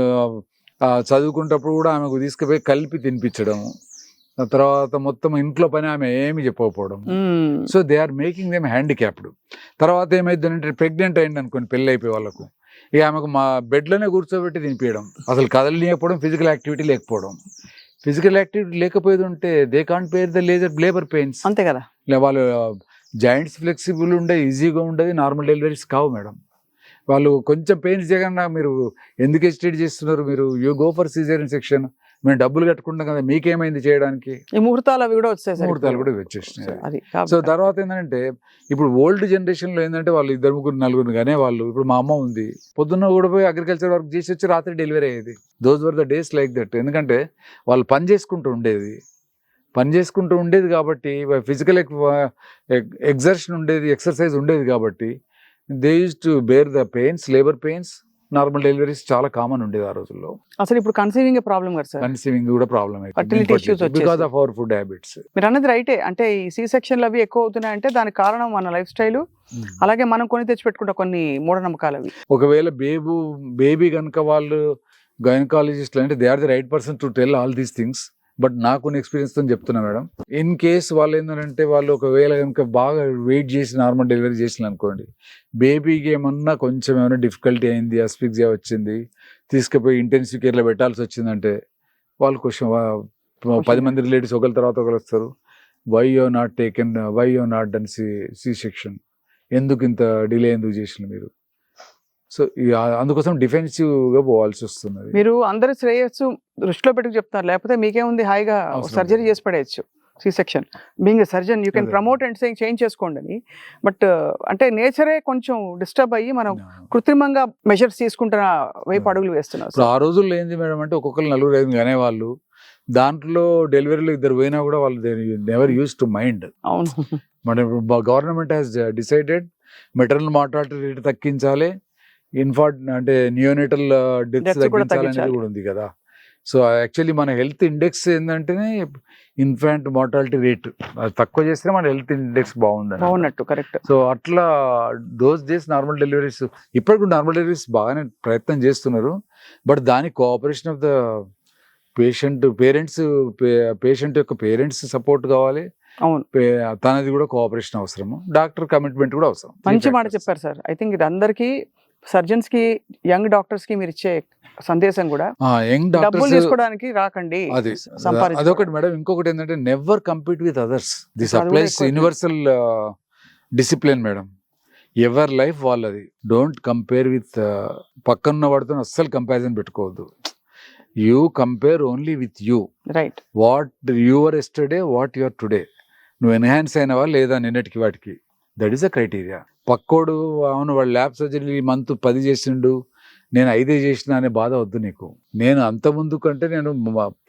చదువుకునేటప్పుడు కూడా ఆమెకు తీసుకుపోయి కలిపి తినిపించడం, తర్వాత మొత్తం ఇంట్లో పని ఆమె ఏమి చెప్పకపోవడం. So they are making them handicapped. తర్వాత ఏమైందంటే ప్రెగ్నెంట్ అయింది అనుకోండి, పెళ్ళి అయిపోయి వాళ్ళకు, ఇక ఆమెకు మా బెడ్లోనే కూర్చోబెట్టి తినిపించడం, అసలు కదలలేకపోవడం, ఫిజికల్ యాక్టివిటీ లేకపోవడం. ఫిజికల్ యాక్టివిటీ లేకపోయేది ఉంటే they can't bear the labour pains. అంతే కదా. వాళ్ళు జాయింట్స్ ఫ్లెక్సిబుల్ ఉండే, ఈజీగా ఉండేది, నార్మల్ డెలివరీస్ కావు మేడం. వాళ్ళు కొంచెం పెయిన్స్ చేయకుండా మీరు ఎందుకు ఎస్టేట్ చేస్తున్నారు, మీరు you go for caesarean section, మేము డబ్బులు కట్టుకుంటాం కదా, మీకేమైంది చేయడానికి. ఈ ముహూర్తాలు అవి కూడా వచ్చేసాయి, ముహూర్తాలు కూడా వచ్చేసినాయి. సో తర్వాత ఏంటంటే ఇప్పుడు ఓల్డ్ జనరేషన్లో ఏంటంటే వాళ్ళు 2, 3, 4 కానీ వాళ్ళు ఇప్పుడు మా అమ్మ ఉంది, పొద్దున్న కూడా పోయి అగ్రికల్చర్ వర్క్ చేసి వచ్చి రాత్రి డెలివరీ అయ్యేది. Those were the days like that. ఎందుకంటే వాళ్ళు పని చేసుకుంటూ ఉండేది కాబట్టి ఫిజికల్ ఎగ్జర్షన్ ఉండేది, ఎక్సర్సైజ్ ఉండేది కాబట్టి they use to bear the pains, labour pains. Normal deliveries చాలా కామన్ ఉండేది ఆ రోజుల్లో. అసలు ఇప్పుడు కన్సీవింగ్ ప్రాబ్లం కదా సార్, కన్సీవింగ్ కూడా problem because of our food habits. మీరు అన్నది రైటే. అంటే ఈ సి సెక్షన్లు అవి ఎక్కువ అవుతున్నాయంటే దానికి కారణం మన లైఫ్ స్టైల్, అలాగే మనం కొని తెచ్చిపెట్టుకుంటాం కొన్ని మూఢనమ్మకాలు అవి. ఒకవేళ బేబీ కనుక వాళ్ళు గైనకాలజిస్ట్లు అంటే they are the right person to tell all these things. But నాకు ఎక్స్పీరియన్స్ తో చెప్తున్నా మేడం, ఇన్ కేస్ వాళ్ళు ఏంటంటే వాళ్ళు ఒకవేళ కనుక బాగా వెయిట్ చేసి నార్మల్ డెలివరీ చేసిన అనుకోండి, బేబీకి కొంచెం ఏమైనా డిఫికల్టీ అయింది, అస్ఫిక్సియా వచ్చింది, తీసుకుపోయి ఇంటెన్సివ్ కేర్లో పెట్టాల్సి వచ్చిందంటే వాళ్ళు క్వశ్చన్ 10 మంది రిలేటివ్స్ ఒకరి తర్వాత ఒకరు వస్తారు, why you not done C section, ఎందుకు ఇంత డిలే ఎందుకు చేసిన మీరు. సో అందుకోసం డిఫెన్సివ్గా పోవాల్సి వస్తుంది. మీరు అందరి శ్రేయస్సు దృష్టిలో పెట్టుకు చెప్తారు, లేకపోతే మీకేముంది హాయిగా సర్జరీ చేసి పడేయచ్చు. C section being a surgeon you can promote and saying change చేసుకోండి అని. బట్ అంటే నేచరే కొంచెం డిస్టర్బ్ అయ్యి మనం కృత్రిమంగా మెజర్స్ తీసుకుంటున్న వైపు అడుగులు వేస్తున్నారు. ఆ రోజుల్లో ఏంది మేడం అంటే ఒక్కొక్కరు 4-5 అనేవాళ్ళు, దాంట్లో డెలివరీలో 2 పోయినా కూడా వాళ్ళు నెవర్ యూస్ టు మైండ్. అవును. మన government has decided maternal mortality rate తగ్గించాలి, అంటే నియోనేటల్ డెత్స్ తగ్గించాలనేది కూడా ఉంది కదా. సో యాక్చువల్లీ మన హెల్త్ ఇండెక్స్ ఏంటంటేనే ఇన్ఫాంట్ మార్టాలిటీ రేట్ అది తక్కువ చేస్తే మన హెల్త్ ఇండెక్స్ బాగుంది బాగున్నట్టు కరెక్ట్. సో అట్లా దోస్ డేస్ నార్మల్ డెలివరీస్ ఇప్పటికి నార్మల్ డెలివరీస్ బాగానే ప్రయత్నం చేస్తున్నారు. బట్ దానికి కోఆపరేషన్ ఆఫ్ ద పేషెంట్ యొక్క పేరెంట్స్ సపోర్ట్ కావాలి. అవును, తనది కూడా కోఆపరేషన్ అవసరము, డాక్టర్ కమిట్మెంట్ కూడా అవసరం. మంచి మాట చెప్పారు సార్. ఐ థింక్ ఇది అందరికీ, సర్జన్స్ కి, యంగ్ డాక్టర్స్ కి మీరు ఇచ్చే సందేశం కూడా, యంగ్ డబ్బులు డాక్టర్స్ తీసుకోవడానికి రాకండి, అది అదొకటి మేడం. ఇంకొకటి ఏంటంటే never compete with others. This applies universal discipline madam. ఎవరి లైఫ్ వాళ్ళది. డోంట్ కంపేర్ విత్ పక్కన్న వాడితో అస్సలు కంపారిజన్ పెట్టుకోవద్దు. You compare only with you. Right. What your yesterday, what your today. నువ్వు ఎన్హాన్స్ అయినవా లేదా నిన్నటికి వాటికి. That is a criteria. పక్కోడు అవును వాడు ల్యాబ్ సర్జరీ ఈ మంత్ 10 చేసిండు, నేను 5 చేసిన అనే బాధ వద్దు నీకు. నేను అంత ముందు కంటే నేను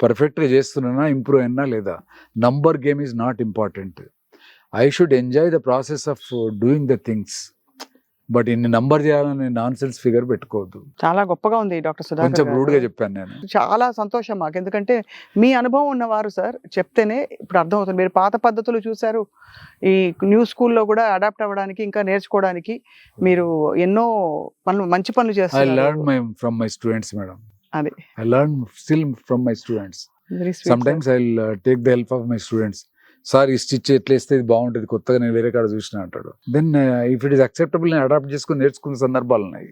పర్ఫెక్ట్గా చేస్తున్నానా, ఇంప్రూవ్ అయినా లేదా. Number game is not important. I should enjoy the process of doing the things. But ఇన్ని నంబర్ చేయాలని నాన్ సెన్స్ ఫిగర్ పెట్టుకోవద్దు. చాలా గొప్పగా ఉంది డాక్టర్ సుధాకర్ కొంచెం గారు. రూడ్గా చెప్పాను నేను. చాలా సంతోషం మాకు, ఎందుకంటే మీ అనుభవం ఉన్నవారు సార్ చెప్తేనే ఇప్పుడు అర్థమవుతుంది. మీరు పాత పద్ధతులు చూశారు, ఈ న్యూ స్కూల్లో కూడా అడాప్ట్ అవ్వడానికి, ఇంకా నేర్చుకోవడానికి మీరు ఎన్నో పనులు, మంచి పనులు I చేస్తారు. learn from my students, madam. అది I learn still from my students. very sweet, Sometimes I'll take the help of my students. Sir ఈ స్టిచ్ ఎట్లా వేస్తే ఇది బాగుంటుంది, కొత్తగా నేను వేరే కాడ చూసిన అంటాడు. Then if it is acceptable నేను అడాప్ట్ చేసుకుని నేర్చుకున్న సందర్భాలు ఉన్నాయి.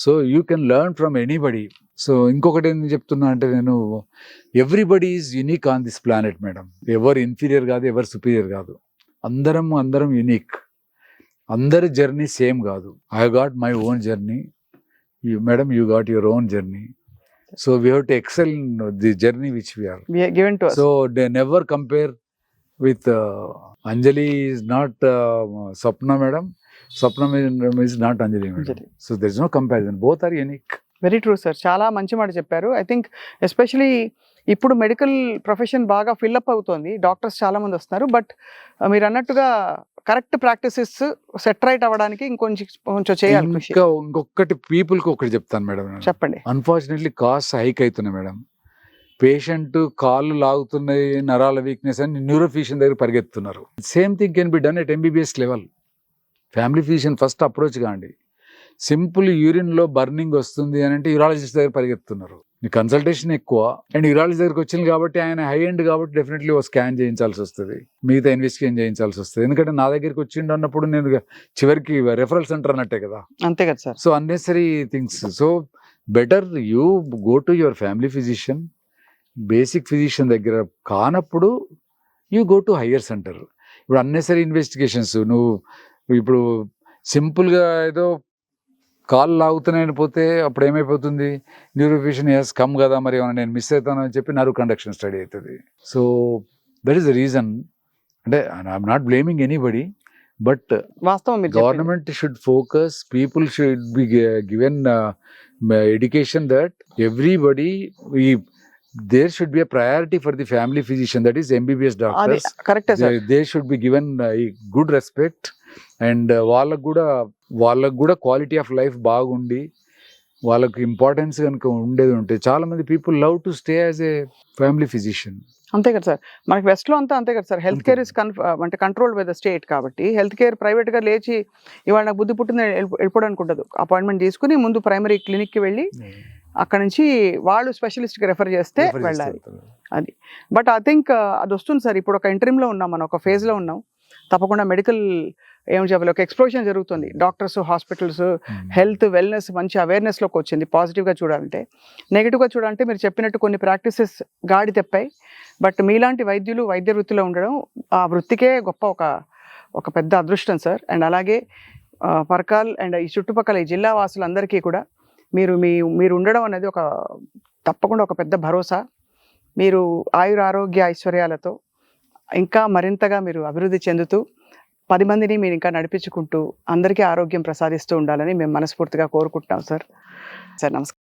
So you can learn from anybody. So ఇంకొకటి ఏం చెప్తున్నా అంటే, నేను everybody is unique on this planet madam. ఎవరు ఇన్ఫీరియర్ కాదు, ఎవరు సుపీరియర్ కాదు. అందరం యునిక్. అందరి జర్నీ సేమ్ కాదు. I got my own journey, madam you got your own journey. So we have to excel in the journey which we are. given to us. So they never compare with Anjali is not Sapna madam. Sapna is not Anjali madam. Anjali. So there is no comparison. Both are unique. Very true sir. చాలా మంచి మాట చెప్పారు. I think especially ఇప్పుడు medical profession బాగా fill up అవుతోంది, doctors చాలా మంది వస్తున్నారు. బట్ మీరు అన్నట్టుగా కరెక్ట్ ప్రాక్టీసెస్ సెట్ రైట్ అవ్వడానికి కొంచెం చేయాలి కృషి. ఇంకా ఇంకొకటి పీపుల్కి ఒకటి చెప్తాను మేడం. చెప్పండి. అన్ఫార్చునేట్లీ కాస్ట్ హైక్ అవుతున్నాయి మేడం. పేషెంట్ కాళ్ళు లాగుతున్నాయి, నరాల వీక్నెస్ అని న్యూరో ఫిజిషియన్ దగ్గర పరిగెత్తున్నారు. Same thing can be done at MBBS level. Family physician first approach కాండి. సింపుల్ యూరిన్లో బర్నింగ్ వస్తుంది అని అంటే యూరాలజిస్ట్ దగ్గర పరిగెత్తున్నారు. మీ కన్సల్టేషన్ ఎక్కువ అండ్ యూరాలజిస్ట్ దగ్గరికి వచ్చింది కాబట్టి ఆయన హై ఎండ్ కాబట్టి డెఫినెట్లీ ఓ స్కాన్ చేయించాల్సి వస్తుంది, మిగతా ఇన్వెస్టిగేషన్ చేయించాల్సి వస్తుంది. ఎందుకంటే నా దగ్గరికి వచ్చిండు అన్నప్పుడు నేను చివరికి రెఫరల్ సెంటర్ అన్నట్టే కదా. అంతే కదా sir. So unnecessary things. So better you go to your family physician. Basic physician దగ్గర కానప్పుడు you go to higher centre. ఇప్పుడు అన్నెసరీ ఇన్వెస్టిగేషన్స్, నువ్వు ఇప్పుడు సింపుల్గా ఏదో కాళ్ళు లాగుతున్నాయని పోతే అప్పుడు ఏమైపోతుంది, న్యూరోఫిజిషియన్ ఎస్ కమ్ కదా, మరి ఏమన్నా నేను మిస్ అవుతాను అని చెప్పి నర్వ్ కండక్షన్ స్టడీ అవుతుంది. So that is the reason. అంటే I'm not blaming anybody, but వాస్తవం government should focus, people should be given education that everybody there should be a priority for the family physician, that is MBBS doctors. Correct sir. They should be given good respect and వాళ్ళకు కూడా quality of life బాగుండి వాళ్ళకి importance కనుక ఉండేది ఉంటే చాలా మంది people love to stay as a family physician. అంతే కదా సార్. మనకి వెస్ట్ లో అంతా అంతే కదా సార్. హెల్త్ కేర్ ఇస్ అంటే కంట్రోల్డ్ బై ద స్టేట్ కాబట్టి హెల్త్ కేర్ ప్రైవేట్ గా లేచి ఇవాళ నాకు బుద్ధి పుట్టింది వెళ్ళిపోవడానికి ఉండదు. అపాయింట్మెంట్ తీసుకుని ముందు ప్రైమరీ క్లినిక్ కి వెళ్ళి అక్కడ నుంచి వాళ్ళు స్పెషలిస్ట్కి రెఫర్ చేస్తే వెళ్ళాలి అది. బట్ ఐ థింక్ అది వస్తుంది సార్. ఇప్పుడు ఒక ఇంటర్మ్లో ఉన్నాం, మనం ఒక ఫేజ్లో ఉన్నాం. తప్పకుండా మెడికల్ ఏం చెప్పాలి, ఒక ఎక్స్ప్లోషన్ జరుగుతుంది. డాక్టర్స్, హాస్పిటల్స్, హెల్త్, వెల్నెస్ మంచి అవేర్నెస్లోకి వచ్చింది. పాజిటివ్గా చూడాలంటే, నెగిటివ్గా చూడాలంటే మీరు చెప్పినట్టు కొన్ని ప్రాక్టీసెస్ గాడి తెప్పాయి. బట్ మీలాంటి వైద్యులు వైద్య వృత్తిలో ఉండడం ఆ వృత్తికే గొప్ప ఒక పెద్ద అదృష్టం సార్. అండ్ అలాగే పర్కాల్ అండ్ ఈ చుట్టుపక్కల ఈ జిల్లా వాసులందరికీ కూడా మీరు ఉండడం అనేది తప్పకుండా ఒక పెద్ద భరోసా. మీరు ఆరోగ్య ఐశ్వర్యాలతో ఇంకా మరింతగా మీరు అభివృద్ధి చెందుతూ 10 మందిని మీరు ఇంకా నడిపించుకుంటూ అందరికీ ఆరోగ్యం ప్రసాదిస్తూ ఉండాలని మేము మనస్ఫూర్తిగా కోరుకుంటున్నాం సార్. నమస్కారం.